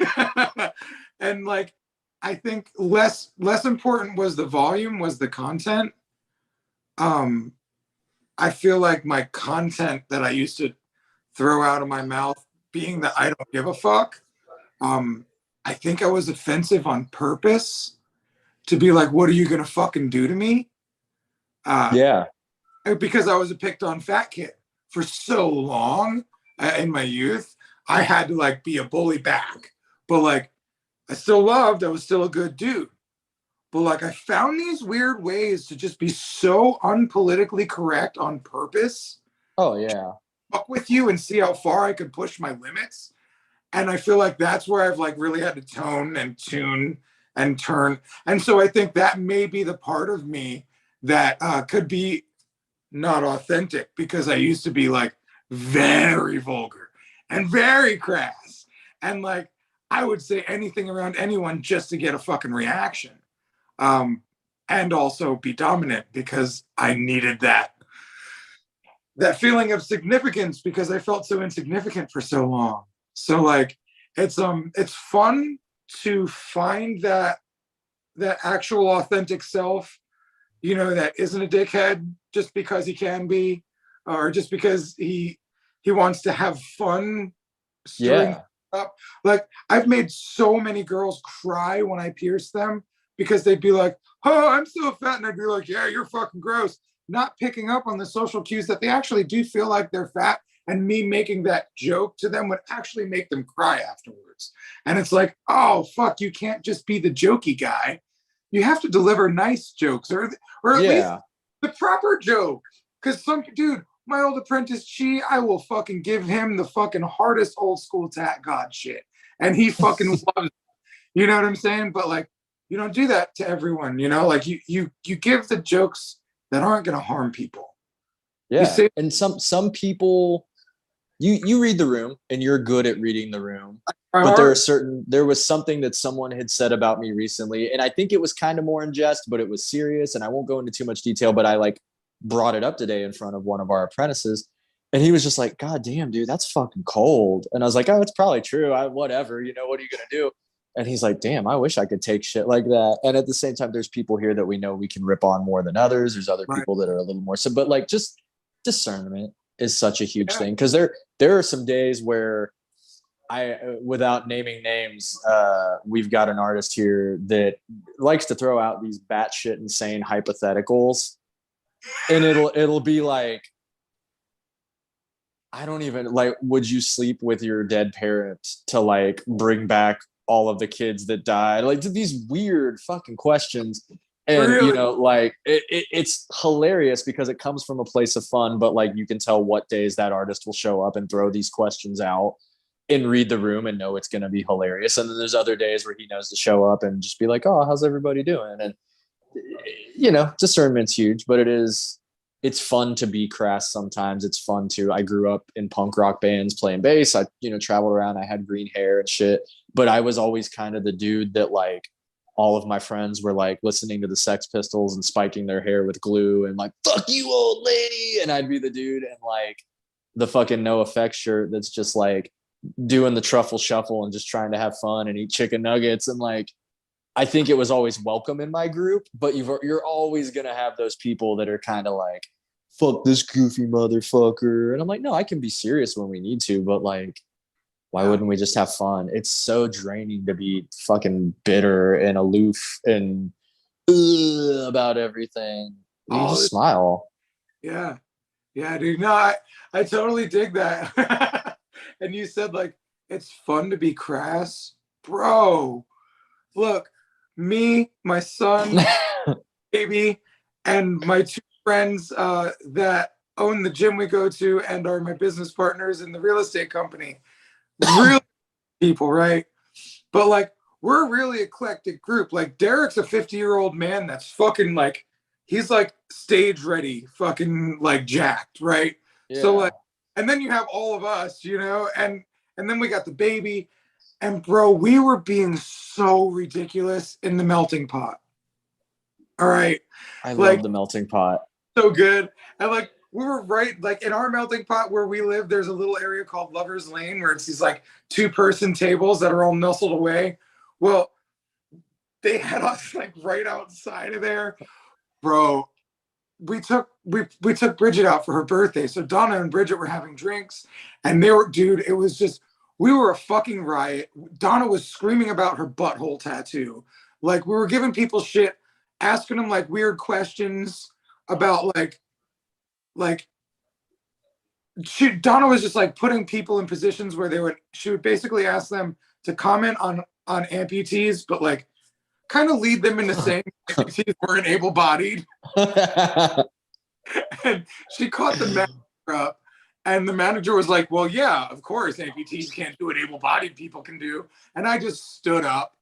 And like, I think less important was the volume, was the content. I feel like my content that I used to throw out of my mouth, being that I don't give a fuck, I think I was offensive on purpose, to be like, what are you gonna fucking do to me? Because I was a picked on fat kid for so long in my youth. I had to like be a bully back, but like, I still loved, I was still a good dude. But like, I found these weird ways to just be so unpolitically correct on purpose. Oh yeah. Fuck with you and see how far I could push my limits. And I feel like that's where I've like really had to tone and tune and turn. And so I think that may be the part of me that could be not authentic, because I used to be like very vulgar and very crass. And like, I would say anything around anyone just to get a fucking reaction. And also be dominant, because I needed that feeling of significance, because I felt so insignificant for so long. So like, it's fun to find that actual authentic self, you know, that isn't a dickhead just because he can be, or just because he wants to have fun stirring up. Like, I've made so many girls cry when I pierce them, because they'd be like, oh, I'm so fat, and I'd be like, yeah, you're fucking gross, not picking up on the social cues that they actually do feel like they're fat, and me making that joke to them would actually make them cry afterwards. And it's like, oh fuck, you can't just be the jokey guy. You have to deliver nice jokes, or at least the proper joke. Because some dude, my old apprentice Chi, I will fucking give him the fucking hardest old school tat god shit, and he fucking loves it. You know what I'm saying? But like, you don't do that to everyone, you know? Like, you give the jokes that aren't gonna harm people. Yeah. And some people, you read the room and you're good at reading the room. But there was something that someone had said about me recently, and I think it was kind of more in jest, but it was serious, and I won't go into too much detail, but I like brought it up today in front of one of our apprentices, and he was just like, God damn, dude, that's fucking cold. And I was like, oh, it's probably true. Whatever, you know, what are you gonna do? And he's like, damn, I wish I could take shit like that. And at the same time, there's people here that we know we can rip on more than others. There's other people that are a little more so, but like, just discernment is such a huge thing, because there are some days where without naming names, we've got an artist here that likes to throw out these batshit insane hypotheticals, and it'll be like, I don't even like, would you sleep with your dead parents to like bring back all of the kids that died? Like these weird fucking questions. And Really? you know, like it's hilarious because it comes from a place of fun, but like you can tell what days that artist will show up and throw these questions out and read the room and know it's going to be hilarious. And then there's other days where he knows to show up and just be like, oh, how's everybody doing? And you know, discernment's huge, but it's fun to be crass sometimes. It's fun to, I grew up in punk rock bands playing bass. I, you know, traveled around. I had green hair and shit, but I was always kind of the dude that like all of my friends were like listening to the Sex Pistols and spiking their hair with glue and like, fuck you, old lady. And I'd be the dude in like the fucking No Effect shirt that's just like doing the truffle shuffle and just trying to have fun and eat chicken nuggets. And like, I think it was always welcome in my group, but you're always going to have those people that are kind of like, fuck this goofy motherfucker. And I'm like, no, I can be serious when we need to, but like, why wouldn't we just have fun? It's so draining to be fucking bitter and aloof and about everything. You just smile. Yeah. Yeah, dude. No, I totally dig that. And you said like, it's fun to be crass. Bro, look, me, my son, baby, and my two friends that own the gym we go to and are my business partners in the real estate company. Real people, right? But like, we're a really eclectic group. Like Derek's a 50-year-old man that's fucking like, he's like stage ready, fucking like jacked, right? Yeah. So like, and then you have all of us, you know, and then we got the baby. And bro, we were being so ridiculous in the melting pot. All right. I love the melting pot. So good. And like, we were right, like in our melting pot where we live, there's a little area called Lover's Lane where it's these like 2-person tables that are all nestled away. Well, they had us like right outside of there. Bro, we took Bridget out for her birthday. So Donna and Bridget were having drinks and they were, dude, it was just, we were a fucking riot. Donna was screaming about her butthole tattoo. Like we were giving people shit, asking them like weird questions about Donna was just like putting people in positions where she would basically ask them to comment on amputees, but like kind of lead them into saying amputees weren't able-bodied. And she caught the manager up, and the manager was like, well, yeah, of course, amputees can't do what able-bodied people can do. And I just stood up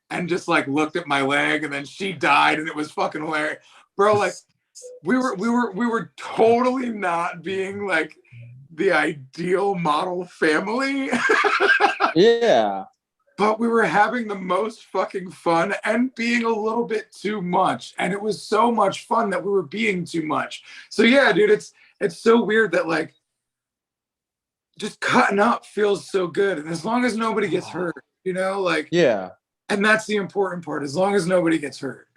and just like looked at my leg, and then she died, and it was fucking hilarious. Bro, like we were totally not being like the ideal model family. Yeah. But we were having the most fucking fun and being a little bit too much. And it was so much fun that we were being too much. So yeah, dude, it's so weird that like just cutting up feels so good. And as long as nobody gets hurt, you know, like, yeah. And that's the important part, as long as nobody gets hurt.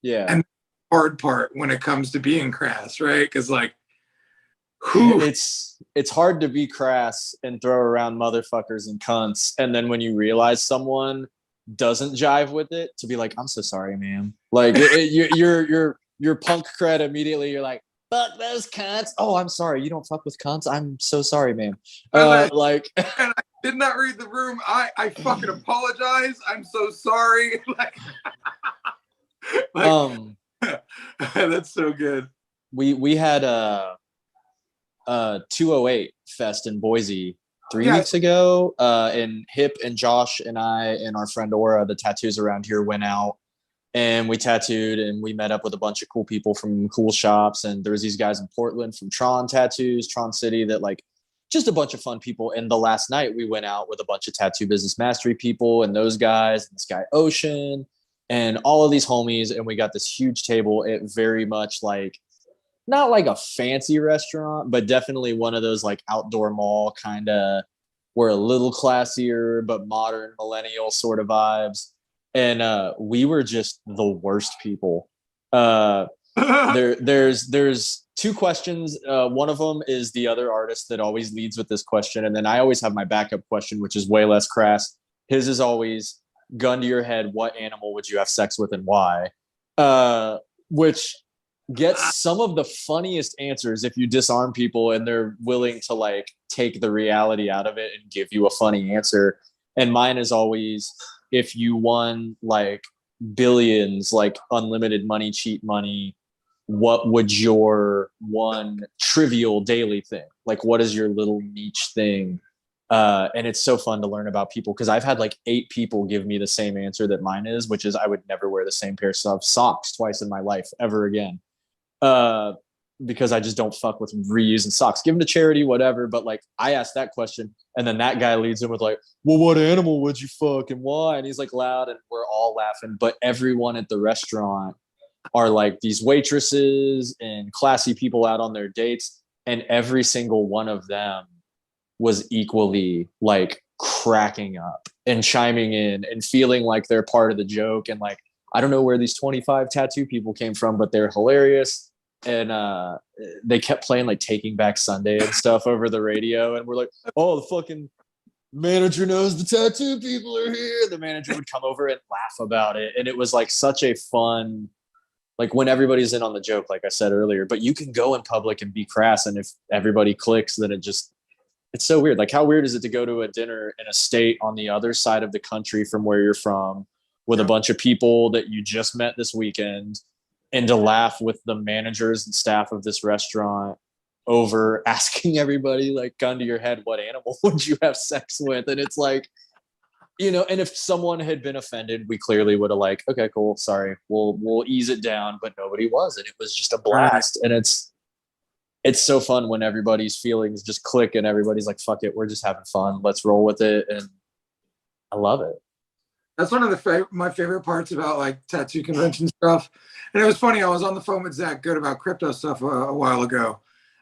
Yeah. And the hard part when it comes to being crass, right? Because like, it's hard to be crass and throw around motherfuckers and cunts, and then when you realize someone doesn't jive with it, to be like, I'm so sorry, ma'am. Like your punk cred immediately. You're like, fuck those cunts. Oh, I'm sorry. You don't fuck with cunts. I'm so sorry, ma'am. Like, and I did not read the room. I fucking apologize. I'm so sorry. That's so good. We had 208 Fest in Boise 3 weeks ago. And Hip and Josh and I and our friend Aura, the tattoos around here, went out and we tattooed, and we met up with a bunch of cool people from cool shops. And there was these guys in Portland from Tron Tattoos, Tron City, that like just a bunch of fun people. And the last night we went out with a bunch of Tattoo Business Mastery people and those guys, and this guy Ocean, and all of these homies. And we got this huge table. It very much like, not like a fancy restaurant, but definitely one of those like outdoor mall kind of, we're a little classier, but modern millennial sort of vibes. And we were just the worst people. There's 2 questions. One of them is the other artist that always leads with this question. And then I always have my backup question, which is way less crass. His is always, gun to your head, what animal would you have sex with and why? Which get some of the funniest answers if you disarm people and they're willing to like take the reality out of it and give you a funny answer. And mine is always, if you won like billions, like unlimited money, cheap money, what would your one trivial daily thing, like what is your little niche thing? And it's so fun to learn about people, because I've had like 8 people give me the same answer that mine is, which is I would never wear the same pair of socks twice in my life ever again. Because I just don't fuck with reusing socks. Give them to charity, whatever. But like, I asked that question, and then that guy leads in with like, "Well, what animal would you fuck and why?" And he's like loud, and we're all laughing. But everyone at the restaurant are like these waitresses and classy people out on their dates, and every single one of them was equally like cracking up and chiming in and feeling like they're part of the joke. And like, I don't know where these 25 tattoo people came from, but they're hilarious. And they kept playing like Taking Back Sunday and stuff over the radio, and we're like, "Oh, the fucking manager knows the tattoo people are here." The manager would come over and laugh about it, and it was like such a fun, like when everybody's in on the joke, like I said earlier. But you can go in public and be crass, and if everybody clicks, then it's so weird. Like, how weird is it to go to a dinner in a state on the other side of the country from where you're from, with a bunch of people that you just met this weekend, and to laugh with the managers and staff of this restaurant over asking everybody, like, gun to your head, what animal would you have sex with? And it's like, you know, and if someone had been offended, we clearly would have like, okay, cool, sorry, we'll ease it down. But nobody was, and it was just a blast. And it's so fun when everybody's feelings just click and everybody's like, fuck it, we're just having fun, let's roll with it. And I love it. That's one of the my favorite parts about like tattoo convention stuff. And it was funny, I was on the phone with Zach Good about crypto stuff a while ago,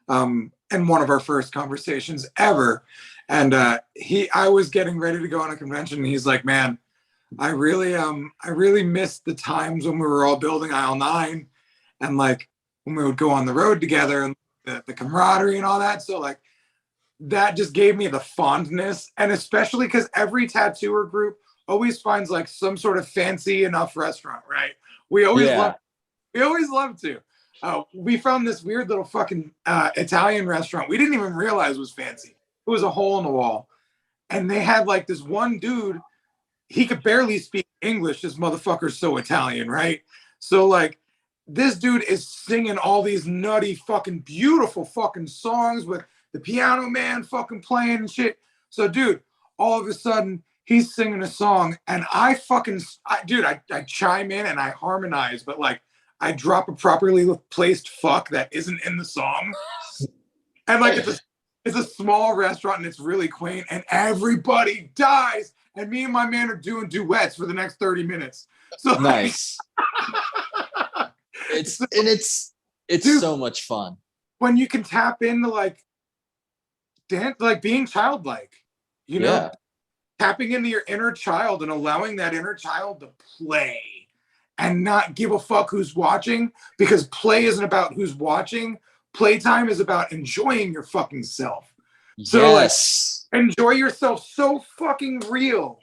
in one of our first conversations ever. And I was getting ready to go on a convention, and he's like, "Man, I really missed the times when we were all building Aisle 9, and like when we would go on the road together, and the camaraderie and all that." So like that just gave me the fondness, and especially because every tattooer group always finds like some sort of fancy enough restaurant, right? We always love to. We found this weird little fucking Italian restaurant we didn't even realize was fancy. It was a hole in the wall, and they had like this one dude. He could barely speak English. This motherfucker's so Italian, right? So like, this dude is singing all these nutty fucking beautiful fucking songs with the piano man fucking playing and shit. So dude, all of a sudden he's singing a song, and I chime in and I harmonize, but like I drop a properly placed fuck that isn't in the song. And like it's a small restaurant, and it's really quaint, and everybody dies. And me and my man are doing duets for the next 30 minutes. So nice. It's dude, so much fun when you can tap into like dance, like being childlike, you know, tapping into your inner child and allowing that inner child to play and not give a fuck who's watching, because play isn't about who's watching. Playtime is about enjoying your fucking self. So like, enjoy yourself so fucking real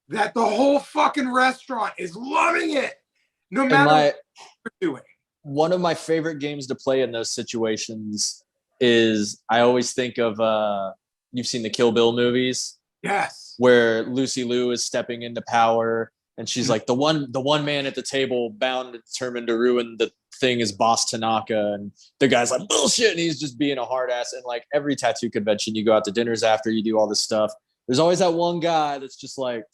that the whole fucking restaurant is loving it, no matter what you're doing. One of my favorite games to play in those situations is, I always think of, you've seen the Kill Bill movies? Yes. Where Lucy Liu is stepping into power, and she's like, the one man at the table bound and determined to ruin the thing is Boss Tanaka, and the guy's like, bullshit, and he's just being a hard ass. And like every tattoo convention, you go out to dinners after, you do all this stuff, there's always that one guy that's just like,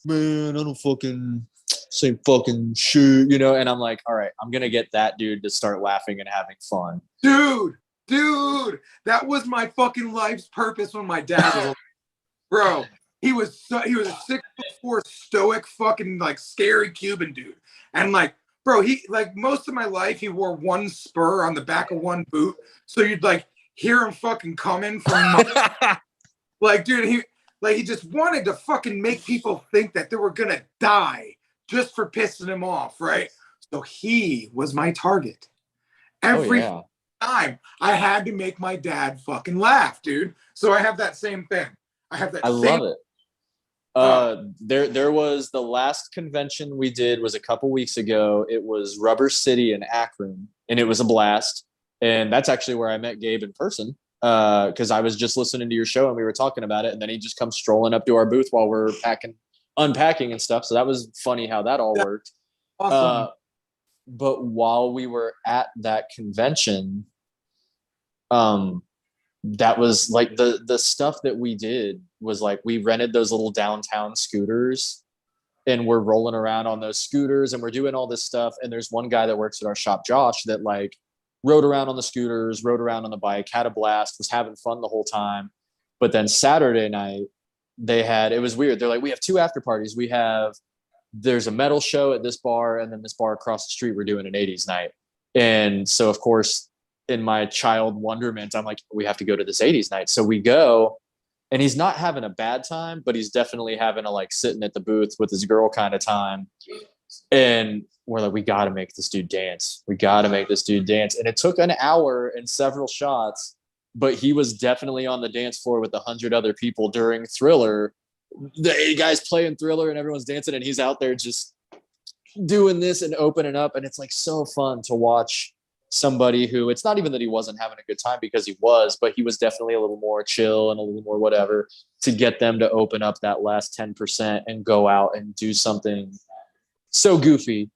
man, I don't fucking say fucking shit, you know. And I'm like, all right, I'm gonna get that dude to start laughing and having fun. Dude, that was my fucking life's purpose when my dad was bro. He was a 6'4" stoic fucking like scary Cuban dude. And like, bro, he like most of my life he wore one spur on the back of one boot. So you'd like hear him fucking coming from like, dude, he just wanted to fucking make people think that they were gonna die just for pissing him off, right? So he was my target. Every time I had to make my dad fucking laugh, dude. So I have that same thing. I love it. There was the last convention we did was a couple weeks ago. It was Rubber City in Akron, and it was a blast. And that's actually where I met Gabe in person, because I was just listening to your show and we were talking about it, and then he just comes strolling up to our booth while we're unpacking and stuff. So that was funny how that all worked. Awesome. But while we were at that convention, that was like the stuff that we did was like we rented those little downtown scooters and we're rolling around on those scooters and we're doing all this stuff. And there's one guy that works at our shop, Josh, that like rode around on the scooters, rode around on the bike, had a blast, was having fun the whole time. But then Saturday night, it was weird. They're like, we have 2 after parties. There's a metal show at this bar, and then this bar across the street, we're doing an 80s night. And so, of course, in my child wonderment, I'm like, we have to go to this 80s night. So we go, and he's not having a bad time, but he's definitely having a like sitting at the booth with his girl kind of time. And we're like, we got to make this dude dance. We got to make this dude dance. And it took an hour and several shots, but he was definitely on the dance floor with 100 other people during Thriller. The guys playing Thriller and everyone's dancing, and he's out there just doing this and opening up. And it's like so fun to watch somebody who, it's not even that he wasn't having a good time, because he was, but he was definitely a little more chill and a little more whatever, to get them to open up that last 10% and go out and do something so goofy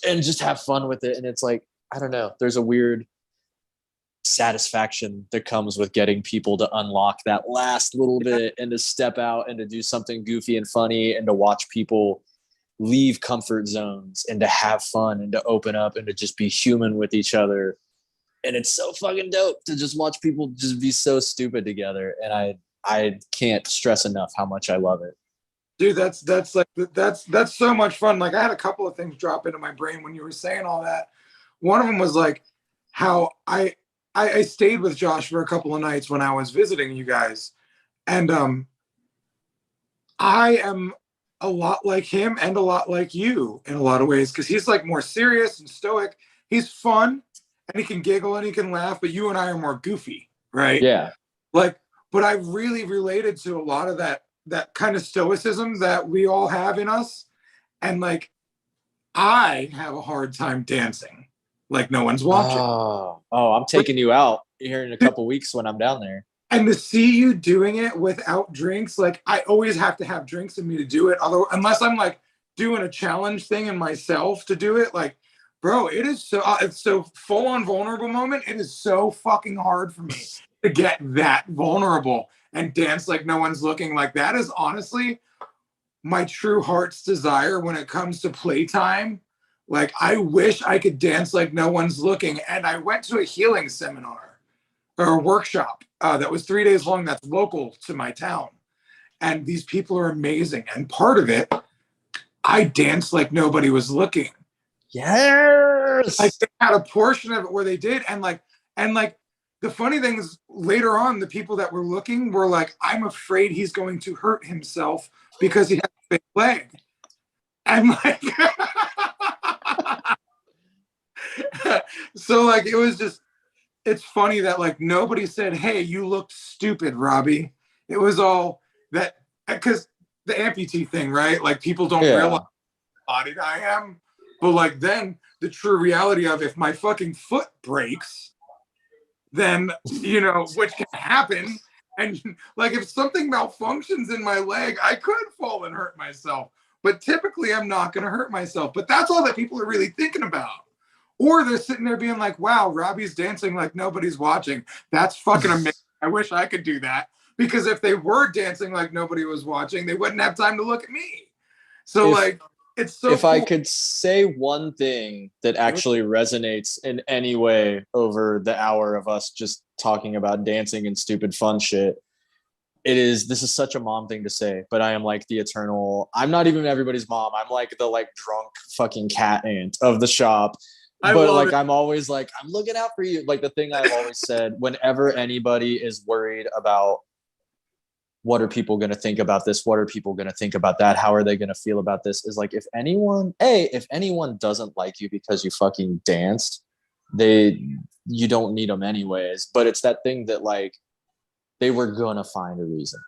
and just have fun with it. And it's like, I don't know, there's a weird satisfaction that comes with getting people to unlock that last little bit and to step out and to do something goofy and funny and to watch people leave comfort zones and to have fun and to open up and to just be human with each other. And it's so fucking dope to just watch people just be so stupid together. And I can't stress enough how much I love it. Dude, that's so much fun. Like, I had a couple of things drop into my brain when you were saying all that. One of them was like how I stayed with Josh for a couple of nights when I was visiting you guys. And I am a lot like him and a lot like you in a lot of ways, because he's like more serious and stoic. He's fun and he can giggle and he can laugh, but you and I are more goofy, right? Yeah. Like, but I really related to a lot of that kind of stoicism that we all have in us. And like, I have a hard time dancing like no one's watching. Oh, I'm taking you out here in a couple weeks when I'm down there. And to see you doing it without drinks, like I always have to have drinks in me to do it. Although, unless I'm like doing a challenge thing in myself to do it, like, bro, it's so full on vulnerable moment. It is so fucking hard for me to get that vulnerable and dance like no one's looking. Like, that is honestly my true heart's desire when it comes to playtime. Like, I wish I could dance like no one's looking. And I went to a healing seminar or a workshop that was 3 days long that's local to my town. And these people are amazing. And part of it, I danced like nobody was looking. Yes. Like, they had a portion of it where they did. And the funny thing is, later on, the people that were looking were like, I'm afraid he's going to hurt himself because he has a big leg. And like, so like, it was just, it's funny that like nobody said, hey, you looked stupid, Robbie. It was all that, because the amputee thing, right? Like, people don't realize how bodied I am. But like, then the true reality of, if my fucking foot breaks, then, you know, which can happen. And like, if something malfunctions in my leg, I could fall and hurt myself. But typically I'm not going to hurt myself. But that's all that people are really thinking about. Or they're sitting there being like, wow, Robbie's dancing like nobody's watching. That's fucking amazing. I wish I could do that. Because if they were dancing like nobody was watching, they wouldn't have time to look at me. So it's so if cool. I could say one thing that actually resonates in any way over the hour of us just talking about dancing and stupid fun shit, this is such a mom thing to say, but I am like the eternal, I'm not even everybody's mom. I'm like the like drunk fucking cat aunt of the shop. But like, I'm always like, I'm looking out for you. Like, the thing I've always said, whenever anybody is worried about what are people going to think about this, what are people going to think about that, how are they going to feel about this, is like, if anyone doesn't like you because you fucking danced, you don't need them anyways. But it's that thing that like, they were going to find a reason.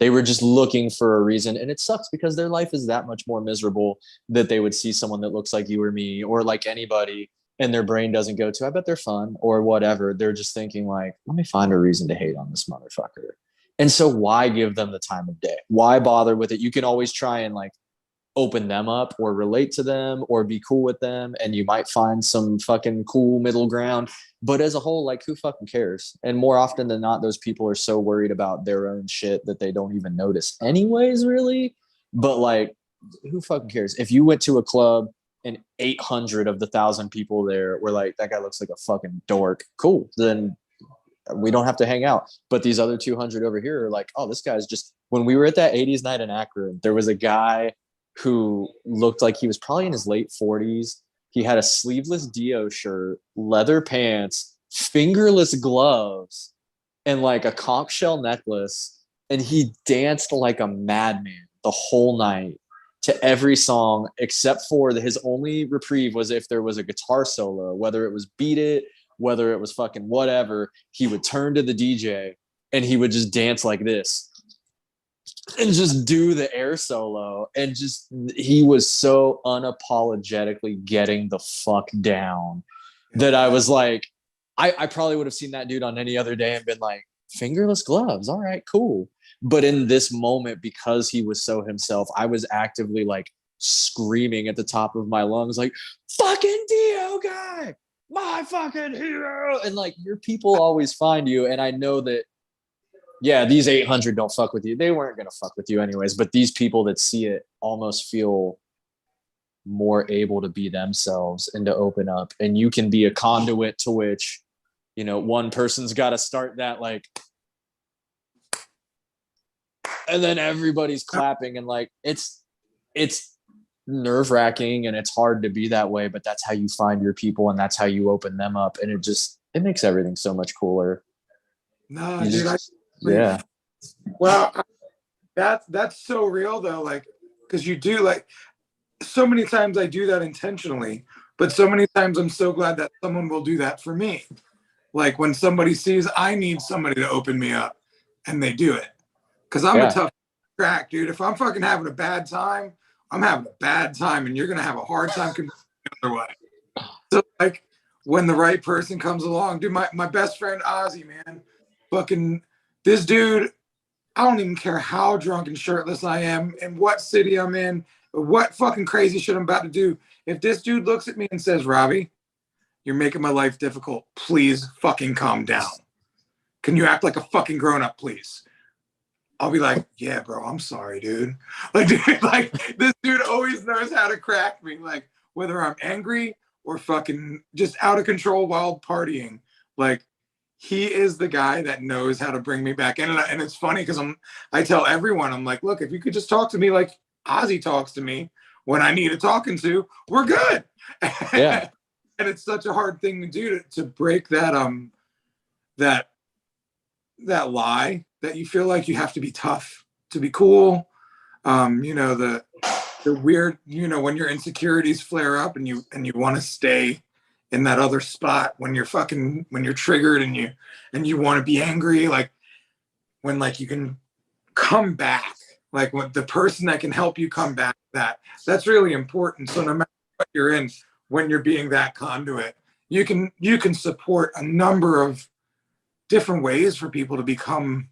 They were just looking for a reason. And it sucks because their life is that much more miserable that they would see someone that looks like you or me or like anybody, and their brain doesn't go to, I bet they're fun or whatever. They're just thinking like, let me find a reason to hate on this motherfucker. And so why give them the time of day? Why bother with it? You can always try and like open them up or relate to them or be cool with them, and you might find some fucking cool middle ground. But as a whole, like, who fucking cares? And more often than not, those people are so worried about their own shit that they don't even notice anyways, really. But like, who fucking cares? If you went to a club and 800 of the 1,000 people there were like, that guy looks like a fucking dork, cool, then we don't have to hang out. But these other 200 over here are like, oh, this guy's just, when we were at that 80s night in Akron, there was a guy who looked like he was probably in his late 40s. He had a sleeveless Dio shirt, leather pants, fingerless gloves, and like a conch shell necklace. And he danced like a madman the whole night to every song, except for his only reprieve was if there was a guitar solo, whether it was Beat It, whether it was fucking whatever, he would turn to the DJ and he would just dance like this and just do the air solo. And just, he was so unapologetically getting the fuck down that I was like, I probably would have seen that dude on any other day and been like, fingerless gloves, all right, cool. But in this moment, because he was so himself, I was actively like screaming at the top of my lungs, like, fucking Dio guy, my fucking hero. And like, your people always find you. And I know that, yeah, these 800 don't fuck with you. They weren't going to fuck with you anyways. But these people that see it almost feel more able to be themselves and to open up. And you can be a conduit to which, you know, one person's got to start that like, and then everybody's clapping, and like, it's nerve-wracking and it's hard to be that way, but that's how you find your people and that's how you open them up. And it makes everything so much cooler. No, dude, yeah. Well, that's so real though. Like, cause you do, like, so many times I do that intentionally, but so many times I'm so glad that someone will do that for me. Like when somebody sees I need somebody to open me up and they do it. Cause I'm a tough crack, dude. If I'm fucking having a bad time, I'm having a bad time, and you're going to have a hard time convincing me the other way. So like when the right person comes along, dude, my best friend, Ozzy, man, fucking this dude, I don't even care how drunk and shirtless I am and what city I'm in, or what fucking crazy shit I'm about to do. If this dude looks at me and says, Robbie, you're making my life difficult, please fucking calm down. Can you act like a fucking grown up, please? I'll be like, yeah, bro, I'm sorry, dude. Like, dude, like this dude always knows how to crack me. Like whether I'm angry or fucking just out of control wild partying, like he is the guy that knows how to bring me back in. And it's funny because I tell everyone, I'm like, look, if you could just talk to me like Ozzy talks to me when I need a talking to, we're good. Yeah. And it's such a hard thing to do to break that that lie that you feel like you have to be tough to be cool. You know, the weird, you know, when your insecurities flare up and you want to stay in that other spot when you're triggered and you want to be angry, like when like you can come back, like when the person that can help you come back, that's really important. So no matter what you're in, when you're being that conduit, you can support a number of different ways for people to become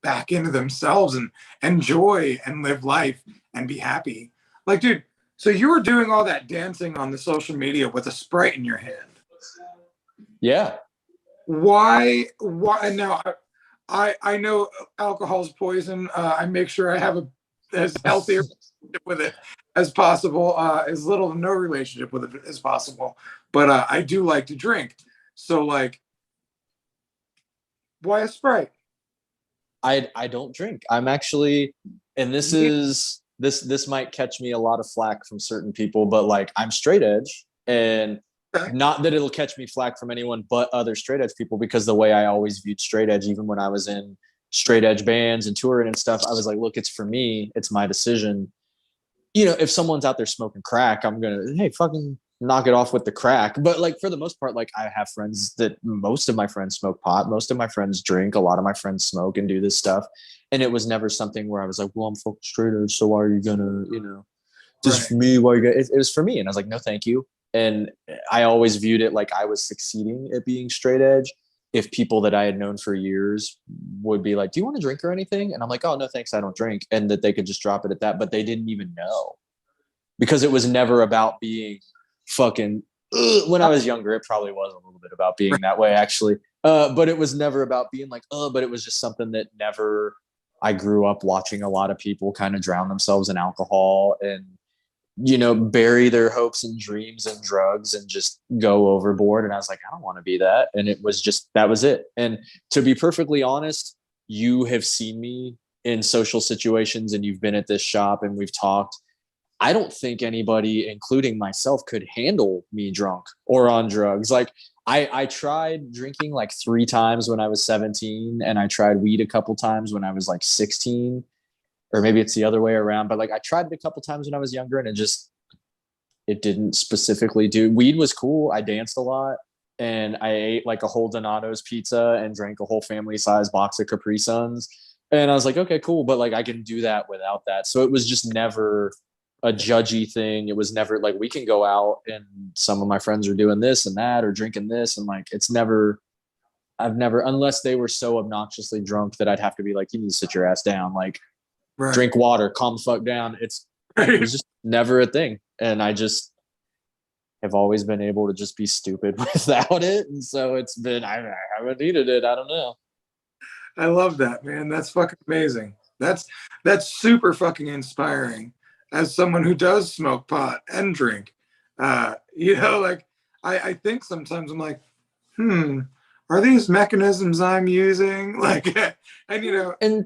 back into themselves and enjoy and live life and be happy. Like, dude, so you were doing all that dancing on the social media with a Sprite in your hand. Yeah. Why now? I know alcohol's poison. I make sure I have as healthy a relationship with it as possible, as little to no relationship with it as possible. But I do like to drink. So like, why a Sprite? I don't drink. I'm actually, and this might catch me a lot of flack from certain people, but like I'm straight edge, and not that it'll catch me flack from anyone but other straight edge people, because the way I always viewed straight edge, even when I was in straight edge bands and touring and stuff, I was like, look, it's for me, it's my decision. You know, if someone's out there smoking crack, I'm gonna, hey, fucking knock it off with the crack. But like for the most part, like I have friends that most of my friends smoke pot, most of my friends drink, a lot of my friends smoke and do this stuff. And it was never something where I was like, well, I'm fucking straight edge, so why are you gonna, just for me, why are you gonna, it was for me. And I was like, no, thank you. And I always viewed it like I was succeeding at being straight edge. If people that I had known for years would be like, do you want to drink or anything? And I'm like, oh, no, thanks, I don't drink. And that they could just drop it at that, but they didn't even know, because it was never about being fucking when I was younger. It probably was a little bit about being that way, actually, but it was never about being like, but it was just something that never, I grew up watching a lot of people kind of drown themselves in alcohol and bury their hopes and dreams and drugs and just go overboard. And I was like, I don't want to be that. And it was just, that was it. And to be perfectly honest, you have seen me in social situations and you've been at this shop and we've talked. I don't think anybody, including myself, could handle me drunk or on drugs. Like I tried drinking like 3 times when I was 17, and I tried weed a couple times when I was like 16, or maybe it's the other way around. But like I tried it a couple times when I was younger, and it didn't specifically do. Weed was cool. I danced a lot, and I ate like a whole Donato's pizza and drank a whole family size box of Capri Suns. And I was like, okay, cool. But like I can do that without that. So it was just never a judgy thing. It was never like, we can go out and some of my friends are doing this and that or drinking this. And like, I've never, unless they were so obnoxiously drunk that I'd have to be like, you need to sit your ass down. Like, drink water, calm the fuck down. It was just never a thing. And I just have always been able to just be stupid without it. And so it's been, I haven't needed it. I don't know. I love that, man. That's fucking amazing. That's super fucking inspiring as someone who does smoke pot and drink. Like I think sometimes I'm like, are these mechanisms I'm using? Like, and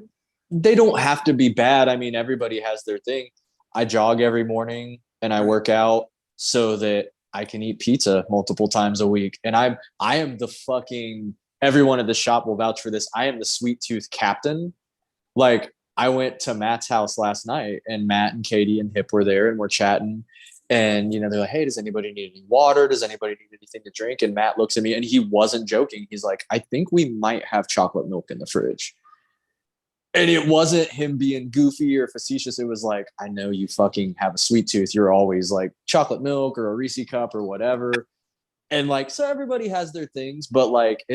they don't have to be bad. I mean, everybody has their thing. I jog every morning and I work out so that I can eat pizza multiple times a week. And I am the fucking, everyone at the shop will vouch for this, I am the sweet tooth captain. Like, I went to Matt's house last night and Matt and Katie and Hip were there and we're chatting. And, they're like, hey, does anybody need any water? Does anybody need anything to drink? And Matt looks at me and he wasn't joking. He's like, I think we might have chocolate milk in the fridge. And it wasn't him being goofy or facetious. It was like, I know you fucking have a sweet tooth. You're always like chocolate milk or a Reese cup or whatever. And like, so everybody has their things, but like,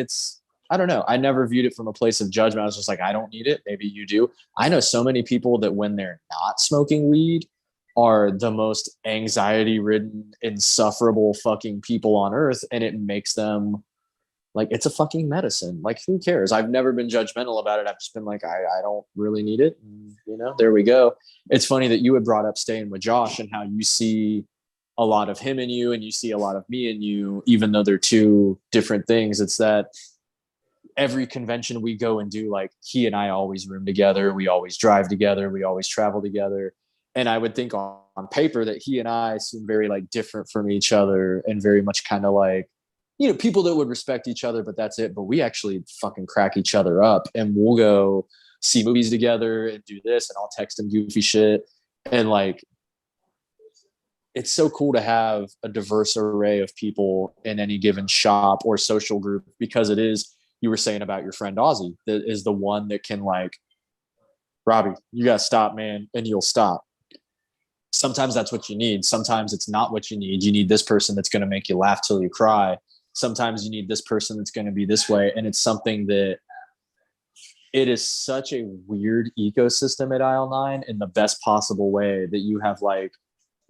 I don't know. I never viewed it from a place of judgment. I was just like, I don't need it. Maybe you do. I know so many people that when they're not smoking weed are the most anxiety-ridden, insufferable fucking people on earth. And it makes them like, it's a fucking medicine. Like, who cares? I've never been judgmental about it. I've just been like, I don't really need it. And, there we go. It's funny that you had brought up staying with Josh and how you see a lot of him in you and you see a lot of me in you, even though they're two different things. It's that every convention we go and do, like, he and I always room together. We always drive together. We always travel together. And I would think on paper that he and I seem very like different from each other and very much kind of like, people that would respect each other, but that's it. But we actually fucking crack each other up and we'll go see movies together and do this. And I'll text him goofy shit. And like, it's so cool to have a diverse array of people in any given shop or social group, because it is, you were saying about your friend Ozzy, that is the one that can like, Robbie, you got to stop, man. And you'll stop. Sometimes that's what you need. Sometimes it's not what you need. You need this person that's going to make you laugh till you cry. Sometimes you need this person that's going to be this way. And it's something that it is such a weird ecosystem at Aisle 9 in the best possible way, that you have like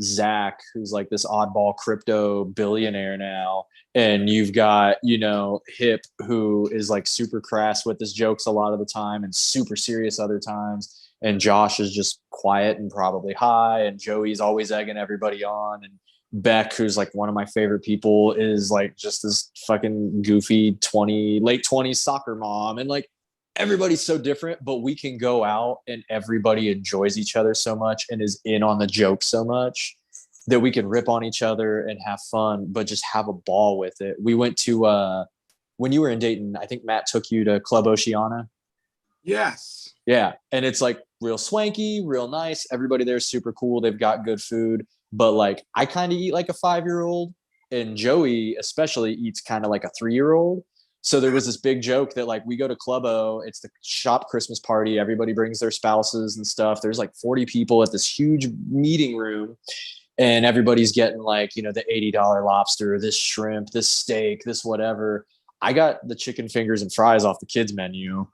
Zach, who's like this oddball crypto billionaire now. And you've got, Hip, who is like super crass with his jokes a lot of the time and super serious other times. And Josh is just quiet and probably high. And Joey's always egging everybody on. And Beck, who's like one of my favorite people, is like just this fucking goofy late 20s soccer mom. And like, everybody's so different, but we can go out and everybody enjoys each other so much and is in on the joke so much that we can rip on each other and have fun, but just have a ball with it. We went to, when you were in Dayton, I think Matt took you to Club Oceana. Yes. Yeah. And it's like real swanky, real nice. Everybody there is super cool. They've got good food, but like, I kind of eat like a 5-year-old and Joey especially eats kind of like a 3-year-old. So there was this big joke that like we go to Club O, it's the shop Christmas party. Everybody brings their spouses and stuff. There's like 40 people at this huge meeting room, and everybody's getting like, you know, the $80 lobster, this shrimp, this steak, this whatever. I got the chicken fingers and fries off the kids menu.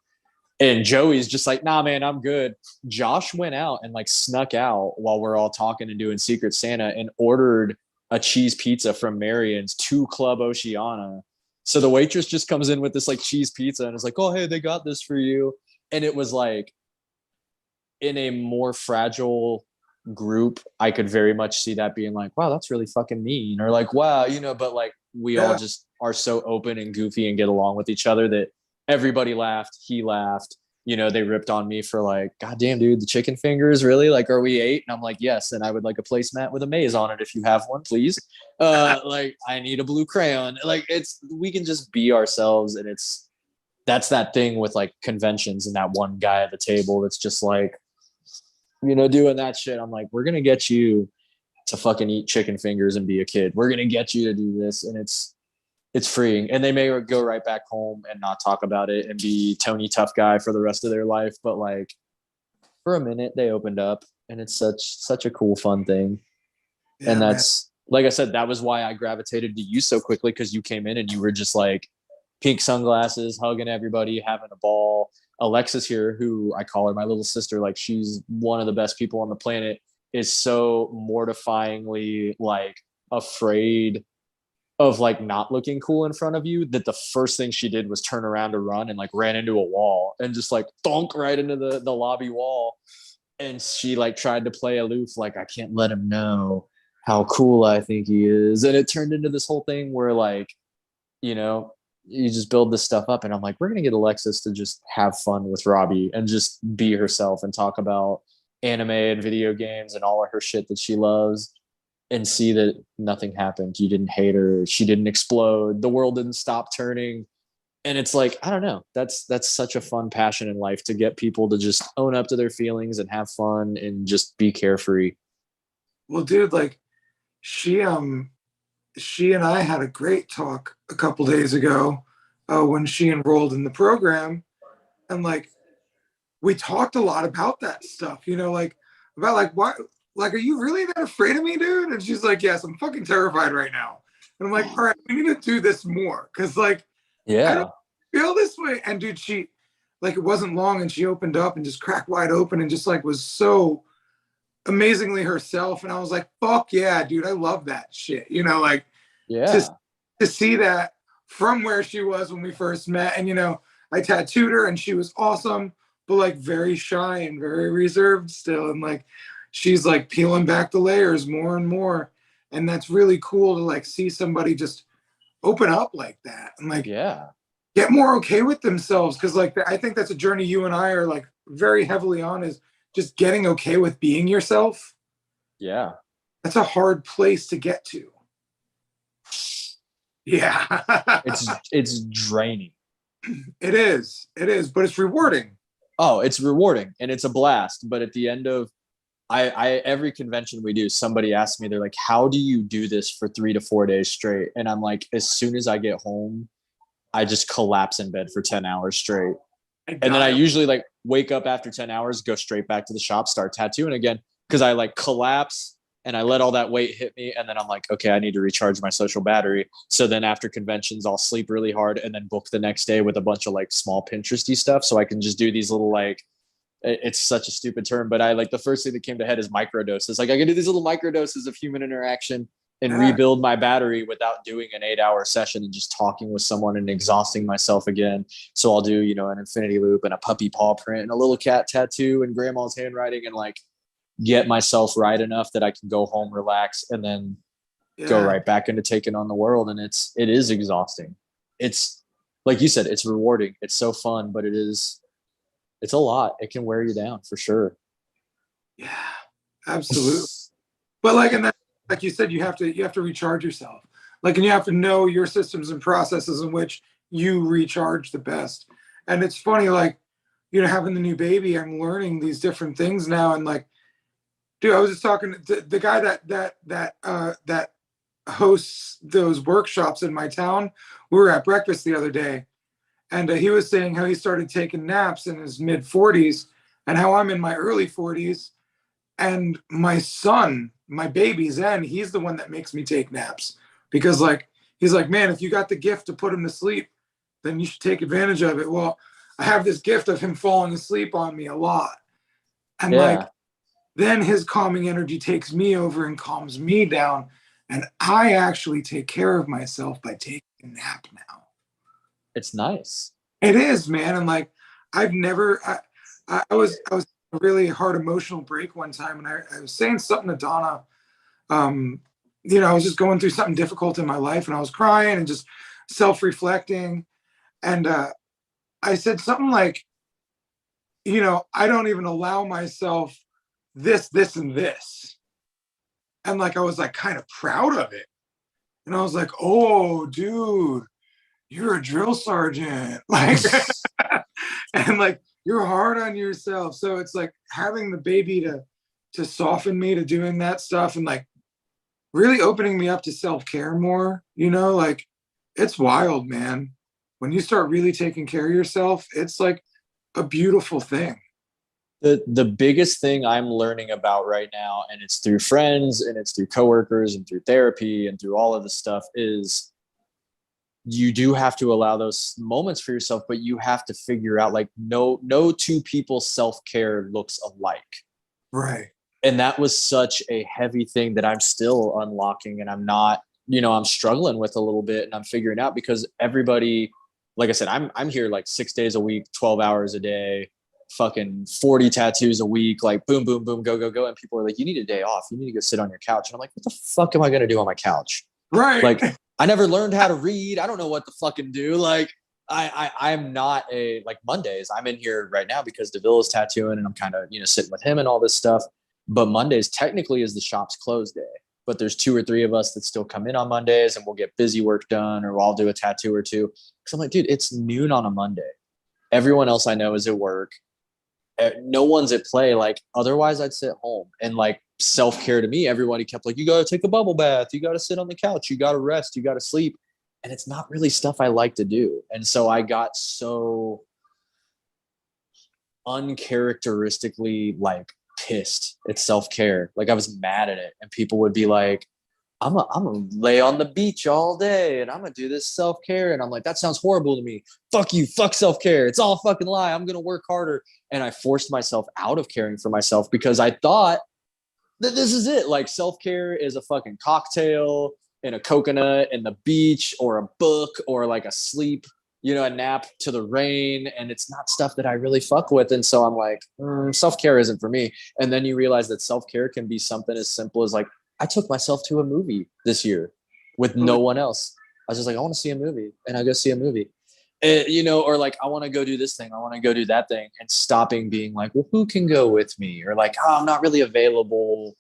And Joey's just like, nah, man, I'm good. Josh went out and like snuck out while we're all talking and doing Secret Santa and ordered a cheese pizza from Marion's to Club Oceana. So the waitress just comes in with this like cheese pizza and is like, oh, hey, they got this for you. And it was like, in a more fragile group, I could very much see that being like, wow, that's really fucking mean. Or like, wow, you know, but like we all just are so open and goofy and get along with each other that everybody laughed. He laughed. You know, they ripped on me for like, God damn, dude, the chicken fingers, really? Like, are we 8? And I'm like, yes. And I would like a placemat with a maze on it if you have one, please. Like, I need a blue crayon. Like, we can just be ourselves. And that's that thing with like conventions and that one guy at the table that's just like, you know, doing that shit. I'm like, we're going to get you to fucking eat chicken fingers and be a kid. We're going to get you to do this. And it's freeing. And they may go right back home and not talk about it and be Tony tough guy for the rest of their life. But like for a minute they opened up, and it's such a cool, fun thing. Yeah, and that's, man, like I said, that was why I gravitated to you so quickly. Cause you came in and you were just like pink sunglasses, hugging everybody, having a ball. Alexis here, who I call her my little sister, like she's one of the best people on the planet, is so mortifyingly like afraid of like not looking cool in front of you that the first thing she did was turn around to run and like ran into a wall and just like thunk right into the lobby wall. And she like tried to play aloof, like, I can't let him know how cool I think he is. And it turned into this whole thing where like, you know, you just build this stuff up, and I'm like, we're going to get Alexis to just have fun with Robbie and just be herself and talk about anime and video games and all of her shit that she loves, and see that nothing happened. You didn't hate her. She didn't explode. The world didn't stop turning. And it's like, I don't know. That's such a fun passion in life, to get people to just own up to their feelings and have fun and just be carefree. Well, dude, like she and I had a great talk a couple days ago when she enrolled in the program. And like, we talked a lot about that stuff, you know, like about like, what, like, are you really that afraid of me, dude? And she's like, yes, I'm fucking terrified right now. And I'm like, all right, we need to do this more. Cause like, yeah, I don't feel this way. And dude, she, like, it wasn't long and she opened up and just cracked wide open and just like was so amazingly herself. And I was like, fuck yeah, dude, I love that shit. You know, like, yeah, to see that from where she was when we first met. And, you know, I tattooed her and she was awesome, but like very shy and very reserved still. And like, she's like peeling back the layers more and more. And that's really cool to like see somebody just open up like that and like, yeah, get more okay with themselves. Cause like, I think that's a journey you and I are like very heavily on, is just getting okay with being yourself. Yeah. That's a hard place to get to. Yeah. it's draining. It is, but it's rewarding. Oh, it's rewarding and it's a blast. But at the end of every convention we do, somebody asks me, they're like, how do you do this for 3 to 4 days straight? And I'm like, as soon as I get home, I just collapse in bed for 10 hours straight. And then I usually like wake up after 10 hours, go straight back to the shop, start tattooing again. Cause I like collapse and I let all that weight hit me. And then I'm like, okay, I need to recharge my social battery. So then after conventions, I'll sleep really hard and then book the next day with a bunch of like small Pinteresty stuff. So I can just do these little, like, it's such a stupid term, but I like, the first thing that came to head is microdoses. Like I can do these little microdoses of human interaction and rebuild my battery without doing an 8-hour session and just talking with someone and exhausting myself again. So I'll do, you know, an infinity loop and a puppy paw print and a little cat tattoo and grandma's handwriting, and like get myself right enough that I can go home, relax, and then go right back into taking on the world. And it is exhausting. It's like you said, it's rewarding. It's so fun, but it's a lot. It can wear you down for sure. Yeah, absolutely. But like, and that, like you said, you have to recharge yourself. Like, and you have to know your systems and processes in which you recharge the best. And it's funny, like, you know, having the new baby, I'm learning these different things now. And like, dude, I was just talking to the guy that hosts those workshops in my town. We were at breakfast the other day, and he was saying how he started taking naps in his mid 40s and how I'm in my early 40s. And my son, my baby Zen, he's the one that makes me take naps because like, he's like, man, if you got the gift to put him to sleep, then you should take advantage of it. Well, I have this gift of him falling asleep on me a lot. And like, then his calming energy takes me over and calms me down. And I actually take care of myself by taking a nap now. It's nice. It is, man. And like, I've never, I was a really hard emotional break one time. And I was saying something to Donna. You know, I was just going through something difficult in my life and I was crying and just self-reflecting. And I said something like, you know, I don't even allow myself this, and this. And like, I was like kind of proud of it. And I was like, oh, dude, you're a drill sergeant. Like, and like, you're hard on yourself. So it's like having the baby to soften me to doing that stuff and like really opening me up to self-care more, you know, like it's wild, man. When you start really taking care of yourself, it's like a beautiful thing. The biggest thing I'm learning about right now, and it's through friends and it's through coworkers and through therapy and through all of this stuff, is you do have to allow those moments for yourself, but you have to figure out like no two people's self-care looks alike. Right. And that was such a heavy thing that I'm still unlocking, and I'm not, you know, I'm struggling with a little bit, and I'm figuring out because everybody, like I said, I'm here like 6 days a week, 12 hours a day, fucking 40 tattoos a week, like boom, boom, boom, go, go, go. And people are like, you need a day off. You need to go sit on your couch. And I'm like, what the fuck am I going to do on my couch? Right. Like, I never learned how to read. I don't know what to fucking do. Like, I'm not a, like Mondays, I'm in here right now because DeVille is tattooing and I'm kind of, you know, sitting with him and all this stuff. But Mondays technically is the shop's close day. But there's 2 or 3 of us that still come in on Mondays and we'll get busy work done or I'll do a tattoo or two. Cause I'm like, dude, it's noon on a Monday. Everyone else I know is at work. No one's at play. Like, otherwise I'd sit home. And like self-care to me, everybody kept like, you got to take a bubble bath. You got to sit on the couch. You got to rest. You got to sleep. And it's not really stuff I like to do. And so I got so uncharacteristically like pissed at self-care. Like I was mad at it. And people would be like, I'm gonna lay on the beach all day and I'm gonna do this self-care. And I'm like, that sounds horrible to me. Fuck you, fuck self-care. It's all a fucking lie. I'm gonna work harder. And I forced myself out of caring for myself because I thought that this is it. Like self-care is a fucking cocktail and a coconut and the beach or a book or like a sleep, you know, a nap to the rain. And it's not stuff that I really fuck with. And so I'm like, self-care isn't for me. And then you realize that self-care can be something as simple as like, I took myself to a movie this year with no one else. I was just like, I want to see a movie, and I go see a movie, and, you know, or like, I want to go do this thing. I want to go do that thing, and stopping being like, well, who can go with me? Or like, oh, I'm not really available.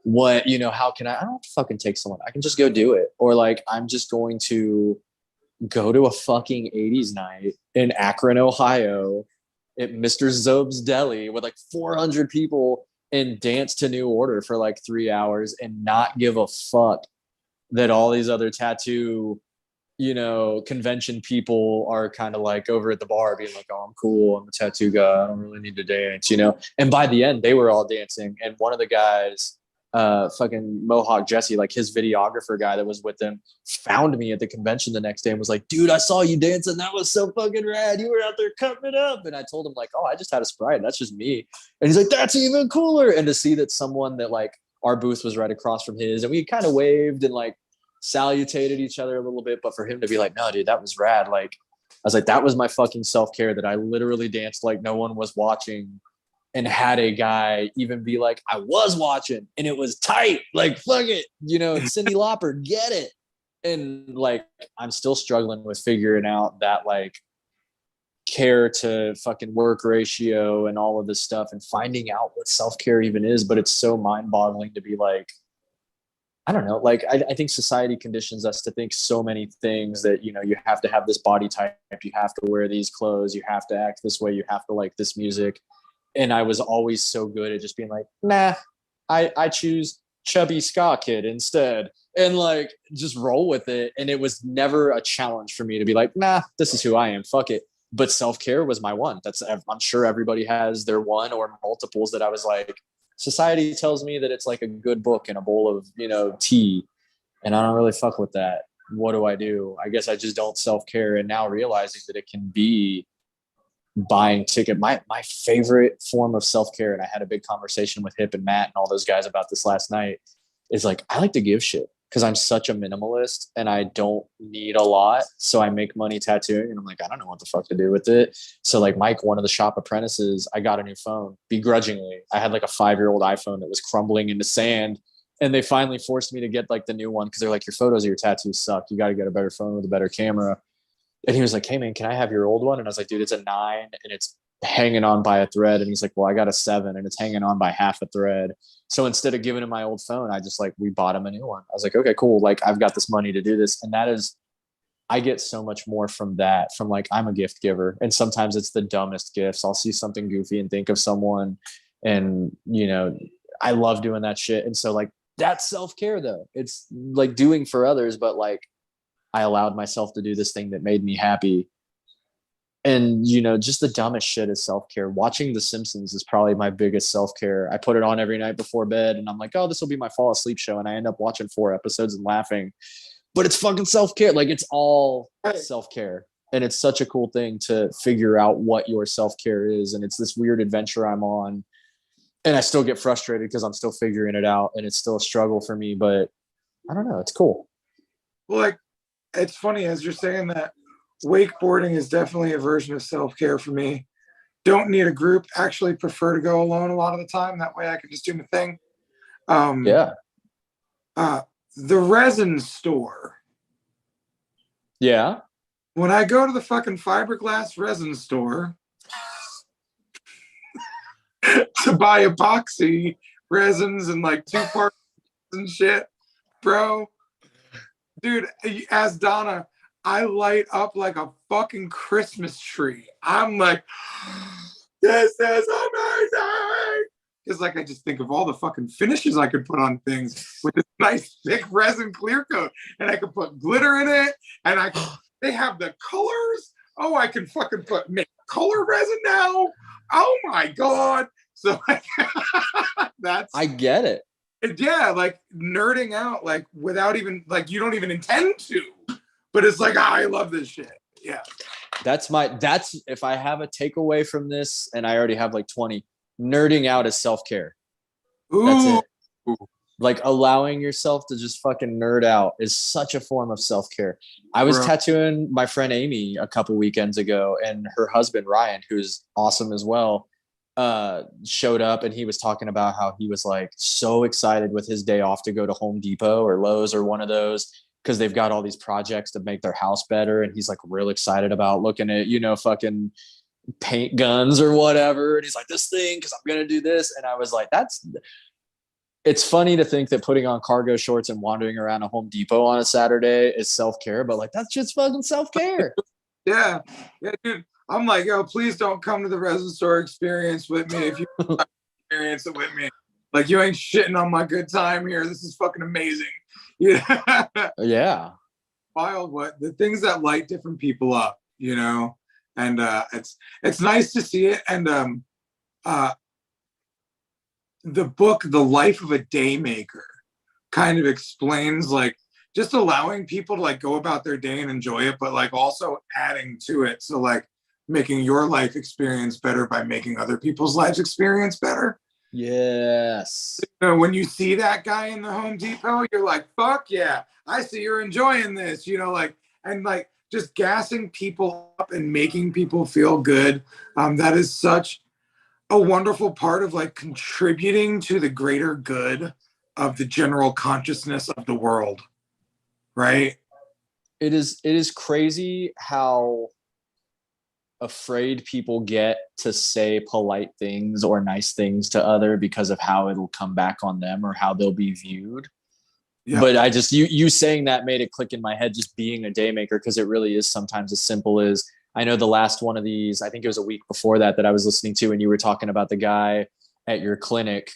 What, you know, how can I don't have to fucking take someone. I can just go do it. Or like, I'm just going to go to a fucking 80s night in Akron, Ohio at Mr. Zob's Deli with like 400 people and dance to New Order for like 3 hours and not give a fuck that all these other tattoo, you know, convention people are kind of like over at the bar being like, oh, I'm cool. I'm a tattoo guy. I don't really need to dance, you know? And by the end, they were all dancing. And one of the guys, fucking Mohawk Jesse, like his videographer guy that was with them, found me at the convention the next day and was like, dude, I saw you dancing. That was so fucking rad. You were out there cutting it up. And I told him like, oh, I just had a Sprite. That's just me. And he's like, that's even cooler. And to see that someone that like our booth was right across from his and we kind of waved and like salutated each other a little bit. But for him to be like, no, dude, that was rad. Like, I was like, that was my fucking self-care that I literally danced like no one was watching. And had a guy even be like, I was watching and it was tight. Like, fuck it. You know, Cyndi Lauper, get it. And like, I'm still struggling with figuring out that like care to fucking work ratio and all of this stuff and finding out what self-care even is. But it's so mind-boggling to be like, I don't know. Like, I think society conditions us to think so many things that, you know, you have to have this body type. You have to wear these clothes. You have to act this way. You have to like this music. And I was always so good at just being like, nah, I choose chubby ska kid instead. and like just roll with it. And it was never a challenge for me to be like, nah, this is who I am. Fuck it. But self-care was my one. I'm sure everybody has their one or multiples that I was like, society tells me that it's like a good book and a bowl of, tea. And I don't really fuck with that. What do? I guess I just don't self-care. And now realizing that it can be buying ticket. My favorite form of self-care, and I had a big conversation with Hip and Matt and all those guys about this last night, is like, I like to give shit because I'm such a minimalist and I don't need a lot. So I make money tattooing and I'm like, I don't know what the fuck to do with it. So like Mike, one of the shop apprentices, I got a new phone begrudgingly. I had like a 5-year-old iPhone that was crumbling into sand. And they finally forced me to get like the new one because they're like, your photos of your tattoos suck. You got to get a better phone with a better camera. And he was like, hey man, can I have your old one? And I was like, dude, it's a 9 and it's hanging on by a thread. And he's like, well, I got a 7 and it's hanging on by half a thread. So instead of giving him my old phone, I just like, we bought him a new one. I was like, okay, cool. Like I've got this money to do this. And that is, I get so much more from that, from like, I'm a gift giver. And sometimes it's the dumbest gifts. I'll see something goofy and think of someone and, I love doing that shit. And so like, that's self-care though. It's like doing for others, but like I allowed myself to do this thing that made me happy. And, just the dumbest shit is self-care. Watching The Simpsons is probably my biggest self-care. I put it on every night before bed and I'm like, oh, this will be my fall asleep show. And I end up watching 4 episodes and laughing, but it's fucking self-care. Like it's all self-care. And it's such a cool thing to figure out what your self-care is. And it's this weird adventure I'm on. And I still get frustrated because I'm still figuring it out and it's still a struggle for me, but I don't know. It's cool. Well, like, it's funny as you're saying that wakeboarding is definitely a version of self-care for me. Don't need a group. Actually prefer to go alone a lot of the time. That way I can just do my thing. The resin store. Yeah. When I go to the fucking fiberglass resin store to buy epoxy resins and like 2-part and shit, bro, dude, as Donna, I light up like a fucking Christmas tree. I'm like, this is amazing. Because like I just think of all the fucking finishes I could put on things with this nice thick resin clear coat, and I could put glitter in it, and they have the colors. Oh, I can fucking make color resin now. Oh my god. So like, I get it. Yeah, like nerding out, like without even like you don't even intend to, but it's like, I love this shit. Yeah. That's if I have a takeaway from this, and I already have like 20, nerding out is self-care. That's it. Ooh. Like allowing yourself to just fucking nerd out is such a form of self-care. I was tattooing my friend Amy a couple weekends ago, and her husband Ryan, who's awesome as well, showed up, and he was talking about how he was like so excited with his day off to go to Home Depot or Lowe's or one of those because they've got all these projects to make their house better, and he's like real excited about looking at fucking paint guns or whatever, and he's like, this thing because I'm gonna do this. And I was like, it's funny to think that putting on cargo shorts and wandering around a Home Depot on a Saturday is self-care, but like that's just fucking self-care. Yeah, dude. I'm like, yo, please don't come to the resin store experience with me if you experience it with me. Like, you ain't shitting on my good time here. This is fucking amazing. Yeah. Yeah. Wild, what the things that light different people up, and it's nice to see it. And the book, The Life of a Daymaker, kind of explains like just allowing people to like go about their day and enjoy it, but like also adding to it. So like making your life experience better by making other people's lives experience better. Yes. When you see that guy in the Home Depot, you're like, fuck yeah, I see you're enjoying this, and like just gassing people up and making people feel good. That is such a wonderful part of like contributing to the greater good of the general consciousness of the world. Right? It is crazy how afraid people get to say polite things or nice things to other because of how it'll come back on them or how they'll be viewed. Yeah. But I just, you saying that made it click in my head, just being a day maker, because it really is sometimes as simple as, I know the last one of these, I think it was a week before that I was listening to, and you were talking about the guy at your clinic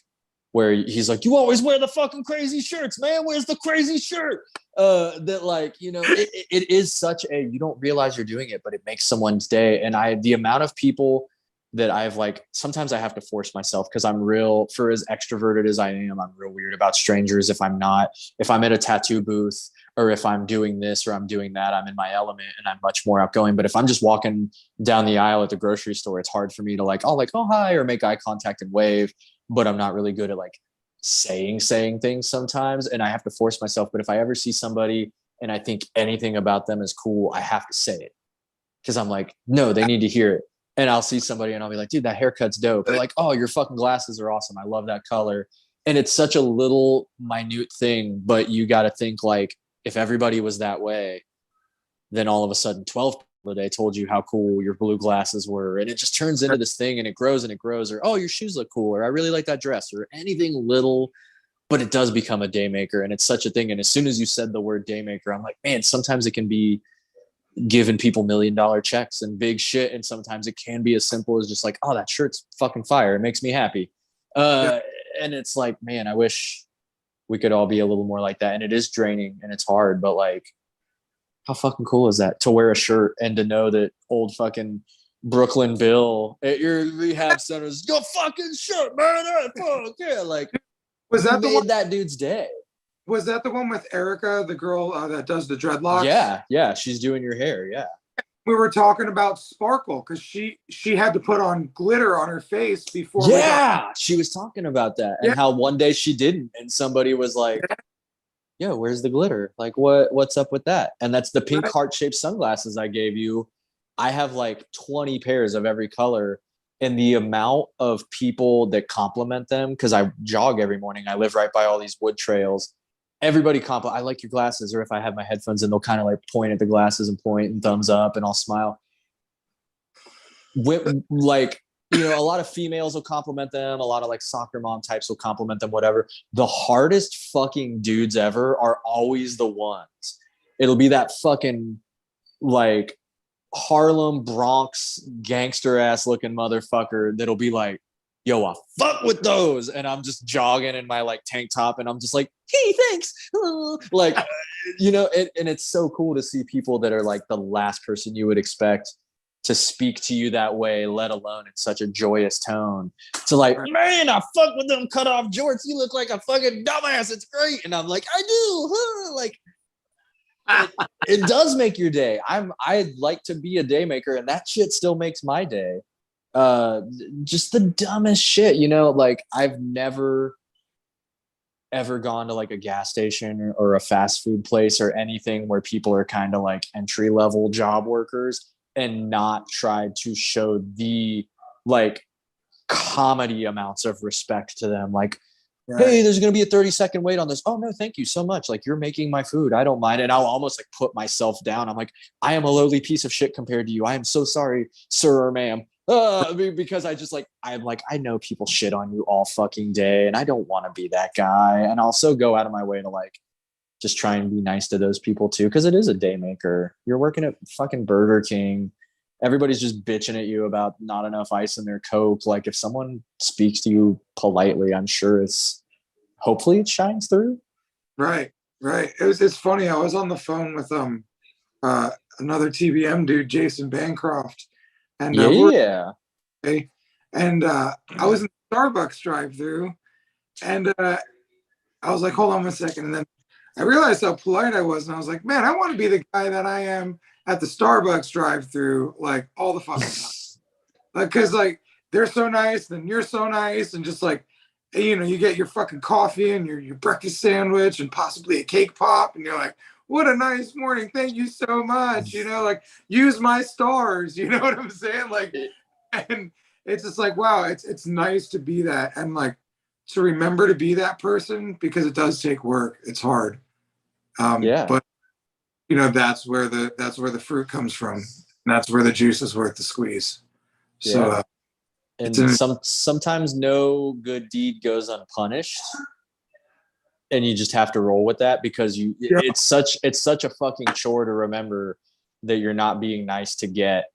where he's like, you always wear the fucking crazy shirts, man. Where's the crazy shirt? That like, you know, it is such a, you don't realize you're doing it, but it makes someone's day. And the amount of people that I've like, sometimes I have to force myself because I'm real, for as extroverted as I am, I'm real weird about strangers. If I'm at a tattoo booth or if I'm doing this or I'm doing that, I'm in my element and I'm much more outgoing. But if I'm just walking down the aisle at the grocery store, it's hard for me to like, oh, hi, or make eye contact and wave. But I'm not really good at like saying things sometimes. And I have to force myself. But if I ever see somebody and I think anything about them is cool, I have to say it. Because I'm like, no, they need to hear it. And I'll see somebody and I'll be like, dude, that haircut's dope. They're like, oh, your fucking glasses are awesome. I love that color. And it's such a little minute thing, but you got to think like, if everybody was that way, then all of a sudden 12 people a day told you how cool your blue glasses were. And it just turns into this thing and it grows. Or, oh, your shoes look cool. Or I really like that dress, or anything little, but it does become a day maker. And it's such a thing. And as soon as you said the word day maker, I'm like, man, sometimes it can be giving people $1 million checks and big shit. And sometimes it can be as simple as just like, oh, that shirt's fucking fire. It makes me happy. And it's like, man, I wish we could all be a little more like that. And it is draining and it's hard, but like, how fucking cool is that to wear a shirt and to know that old fucking Brooklyn Bill at your rehab center is your fucking shirt, man. Fuck yeah. Like, Was that the one? that dude's day? Was that the one with Erica, the girl that does the dreadlocks? Yeah. She's doing your hair. Yeah. We were talking about sparkle because she had to put on glitter on her face before. She was talking about that and how one day she didn't, and somebody was like, "Yo, where's the glitter? Like, what's up with that?" And that's the pink heart-shaped sunglasses I gave you. I have like 20 pairs of every color, and the amount of people that compliment them, because I jog every morning. I live right by all these wood trails. Everybody I like your glasses, or if I have my headphones in, they'll kind of like point at the glasses and point and thumbs up, and I'll smile. Like, you know, a lot of females will compliment them. A lot of like soccer mom types will compliment them, whatever. The hardest fucking dudes ever are always the ones. It'll be that fucking like Harlem Bronx gangster ass looking motherfucker that'll be like, yo, I fuck with those. And I'm just jogging in my like tank top and I'm just like, hey, thanks. Like, you know, and it's so cool to see people that are like the last person you would expect to speak to you that way, let alone in such a joyous tone. To like, man, I fuck with them cut off jorts. You look like a fucking dumbass. It's great. And I'm like, I do. Huh? Like, it does make your day. I'd like to be a day maker, and that shit still makes my day. Just the dumbest shit, you know, like I've never ever gone to like a gas station or a fast food place or anything where people are kind of like entry level job workers and not tried to show the like comedy amounts of respect to them. Like, hey, there's going to be a 30-second wait on this. Oh no, thank you so much. Like, you're making my food. I don't mind. And I'll almost like put myself down. I'm like, I am a lowly piece of shit compared to you. I am so sorry, sir or ma'am. Because I know people shit on you all fucking day and I don't want to be that guy. And I'll also go out of my way to like just try and be nice to those people too, because it is a day maker. You're working at fucking Burger King. Everybody's just bitching at you about not enough ice in their Coke. Like, if someone speaks to you politely, I'm sure hopefully it shines through. Right. It's funny. I was on the phone with another TBM dude, Jason Bancroft. And I was in the Starbucks drive-through, and I was like, hold on 1 second. And then I realized how polite I was, and I was like, man, I want to be the guy that I am at the Starbucks drive-through, like all the fucking time. Like, cause like they're so nice, then you're so nice, and just like, you know, you get your fucking coffee and your breakfast sandwich and possibly a cake pop, and you're like, what a nice morning. Thank you so much. You know, like, use my stars. You know what I'm saying? Like, and it's just like, wow, it's nice to be that. And like, to remember to be that person, because it does take work. It's hard. But you know, that's where the fruit comes from. And that's where the juice is worth the squeeze. So, and sometimes no good deed goes unpunished. And you just have to roll with that, because it's such a fucking chore to remember that you're not being nice to get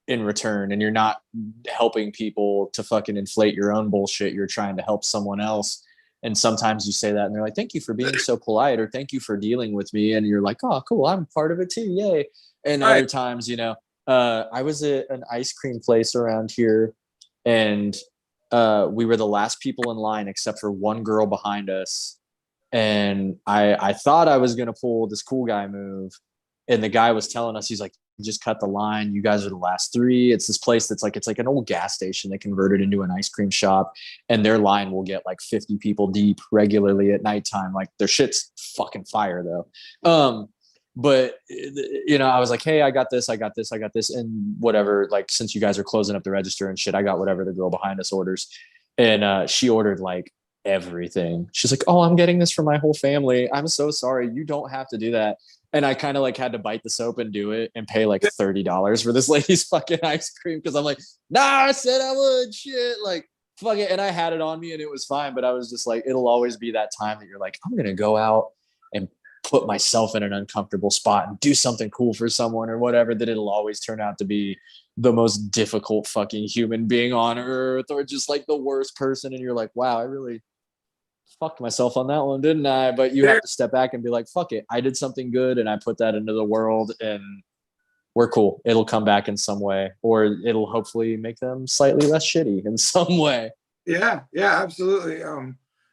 in return, and you're not helping people to fucking inflate your own bullshit. You're trying to help someone else. And sometimes you say that and they're like, thank you for being so polite, or thank you for dealing with me. And you're like, oh, cool, I'm part of it too. Yay. And other times, you know, I was at an ice cream place around here, and we were the last people in line except for one girl behind us. And I thought I was going to pull this cool guy move. And the guy was telling us, he's like, just cut the line. You guys are the last three. It's this place that's like, it's like an old gas station they converted into an ice cream shop, and their line will get like 50 people deep regularly at nighttime. Like their shit's fucking fire though. But you know, I was like, hey, I got this. And whatever, like, since you guys are closing up the register and shit, I got whatever the girl behind us orders. And she ordered like everything. She's like, oh, I'm getting this for my whole family. I'm so sorry. You don't have to do that. And I kind of like had to bite the soap and do it and pay like $30 for this lady's fucking ice cream. Cause I'm like, nah, I said I would, shit. Like, fuck it. And I had it on me and it was fine. But I was just like, it'll always be that time that you're like, I'm going to go out and put myself in an uncomfortable spot and do something cool for someone or whatever, that it'll always turn out to be the most difficult fucking human being on earth, or just like the worst person. And you're like, wow, I really fucked myself on that one, didn't I? But you have to step back and be like, fuck it, I did something good and I put that into the world, and we're cool. It'll come back in some way, or it'll hopefully make them slightly less shitty in some way. Yeah, absolutely.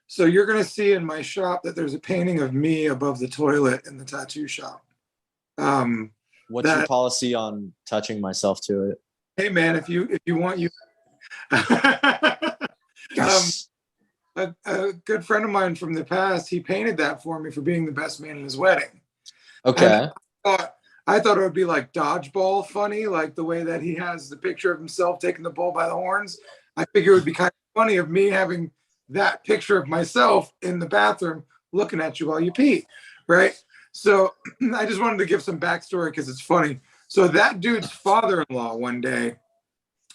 So you're gonna see in my shop that there's a painting of me above the toilet in the tattoo shop. What's your policy on touching myself to it? Hey man, if you want, you Yes. A good friend of mine from the past, he painted that for me for being the best man in his wedding. Okay. I thought it would be like dodgeball funny, like the way that he has the picture of himself taking the bull by the horns. I figure it would be kind of funny of me having that picture of myself in the bathroom looking at you while you pee, right? So I just wanted to give some backstory because it's funny. So that dude's father-in-law, one day,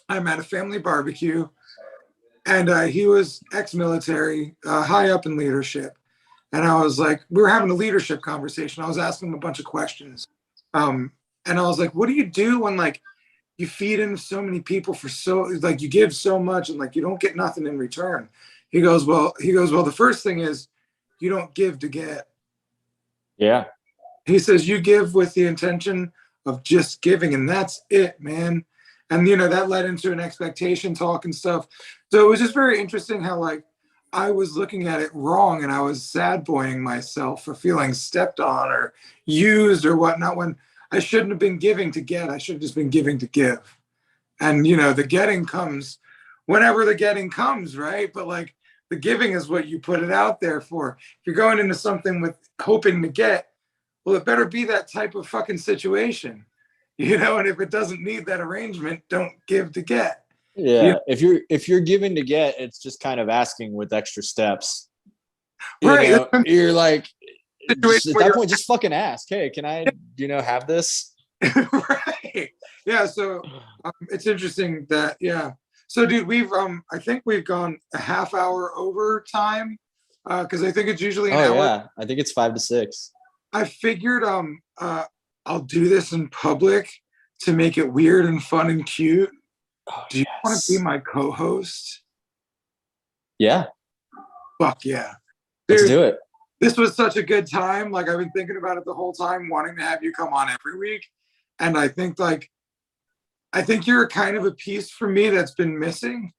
I'm at a family barbecue, and he was ex-military, high up in leadership. And I was like, we were having a leadership conversation. I was asking him a bunch of questions. And I was like, what do you do when like you feed in so many people for so, like you give so much and like you don't get nothing in return? He goes, well, the first thing is you don't give to get. Yeah. He says, you give with the intention of just giving, and that's it, man. And, you know, that led into an expectation talk and stuff. So it was just very interesting how, like, I was looking at it wrong, and I was sad boying myself for feeling stepped on or used or whatnot, when I shouldn't have been giving to get. I should have just been giving to give. And, you know, the getting comes whenever the getting comes, right? But, like, the giving is what you put it out there for. If you're going into something with hoping to get, well, it better be that type of fucking situation, you know. And if it doesn't need that arrangement, don't give to get. Yeah. You know? If you're giving to get, it's just kind of asking with extra steps. Right. You know, you're like, just, at that You're... point, just fucking ask. Hey, can I, you know, have this? Right. Yeah. So it's interesting that, yeah. So, dude, we've I think we've gone a half hour over time, because I think it's usually an hour. Yeah, I think it's 5 to 6. I figured I'll do this in public to make it weird and fun and cute. Oh, do you want to be my co-host? Yeah. Fuck yeah. Dude, let's Dude, do it. This was such a good time. Like, I've been thinking about it the whole time, wanting to have you come on every week. And I think you're kind of a piece for me that's been missing.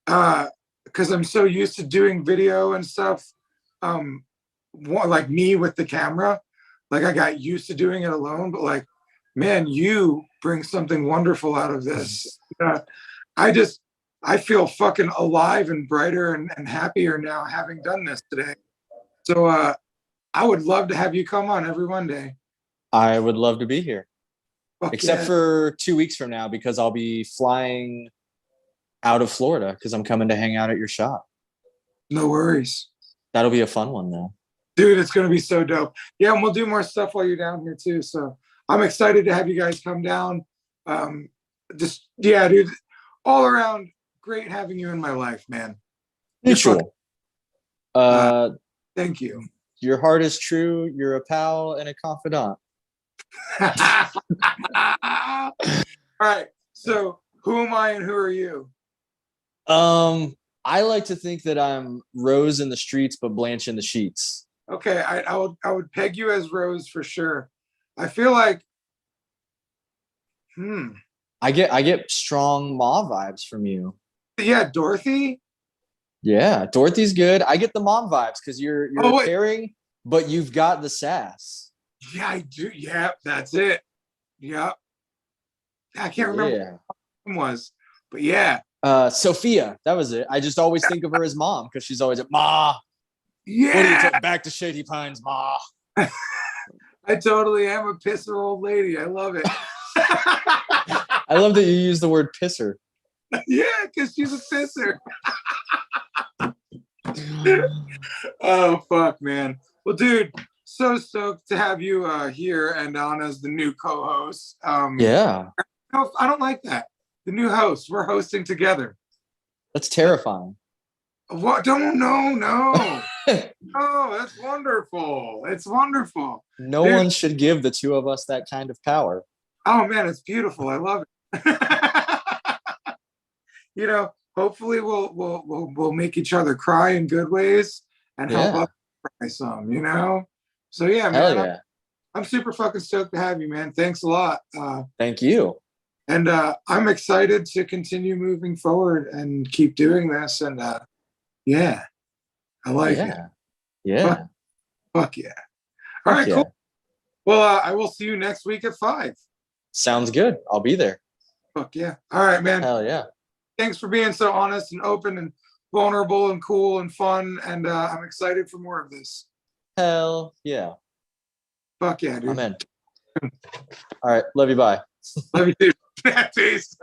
Because I'm so used to doing video and stuff. Like me with the camera, like I got used to doing it alone, but like, man, you bring something wonderful out of this. I feel fucking alive and brighter and happier now having done this today. So I would love to have you come on every Monday. I would love to be here. Fuck except yeah. for 2 weeks from now, because I'll be flying out of Florida because I'm coming to hang out at your shop. No worries. That'll be a fun one though. Dude, it's going to be so dope. Yeah, and we'll do more stuff while you're down here too. So I'm excited to have you guys come down. Yeah, dude, all around great having you in my life, man. Mutual. Thank you. Your heart is true. You're a pal and a confidant. All right. So who am I and who are you? I like to think that I'm Rose in the streets, but Blanche in the sheets. Okay, I would peg you as Rose for sure. I feel like, I get strong mom vibes from you. yeah, Dorothy. Yeah, Dorothy's good. I get the mom vibes because you're Oh, wait. caring, but you've got the sass. Yeah, I do. Yeah, that's it. Yeah, I can't remember Yeah. what it was, but yeah, Sophia, that was it. I just always think of her as mom because she's always at Ma. What are you yeah. talking back to Shady Pines, Ma? I totally am a pisser old lady. I love it. I love that you use the word pisser. Yeah, because she's a pisser. Oh fuck, man. Well, dude, so stoked to have you here and on as the new co-host. Yeah, No, I don't like that. The new host. We're hosting together. that's terrifying. What? Don't no. Oh, that's wonderful. It's wonderful. No Dude. one should give the two of us that kind of power. Oh man, it's beautiful. I love it. You know, hopefully we'll make each other cry in good ways and help Yeah. us cry some, you know? So yeah, Hell man, yeah. I'm super fucking stoked to have you, man. Thanks a lot. Thank you. And I'm excited to continue moving forward and keep doing this. And yeah, I like it. Yeah. Fuck yeah. All right, Yeah. cool. Well, I will see you next week at 5. Sounds good. I'll be there. Fuck yeah. All right, man. Hell yeah. Thanks for being so honest and open and vulnerable and cool and fun. And I'm excited for more of this. Hell yeah. Fuck yeah, dude. I'm in. All right. Love you. Bye. Love you, dude. Peace.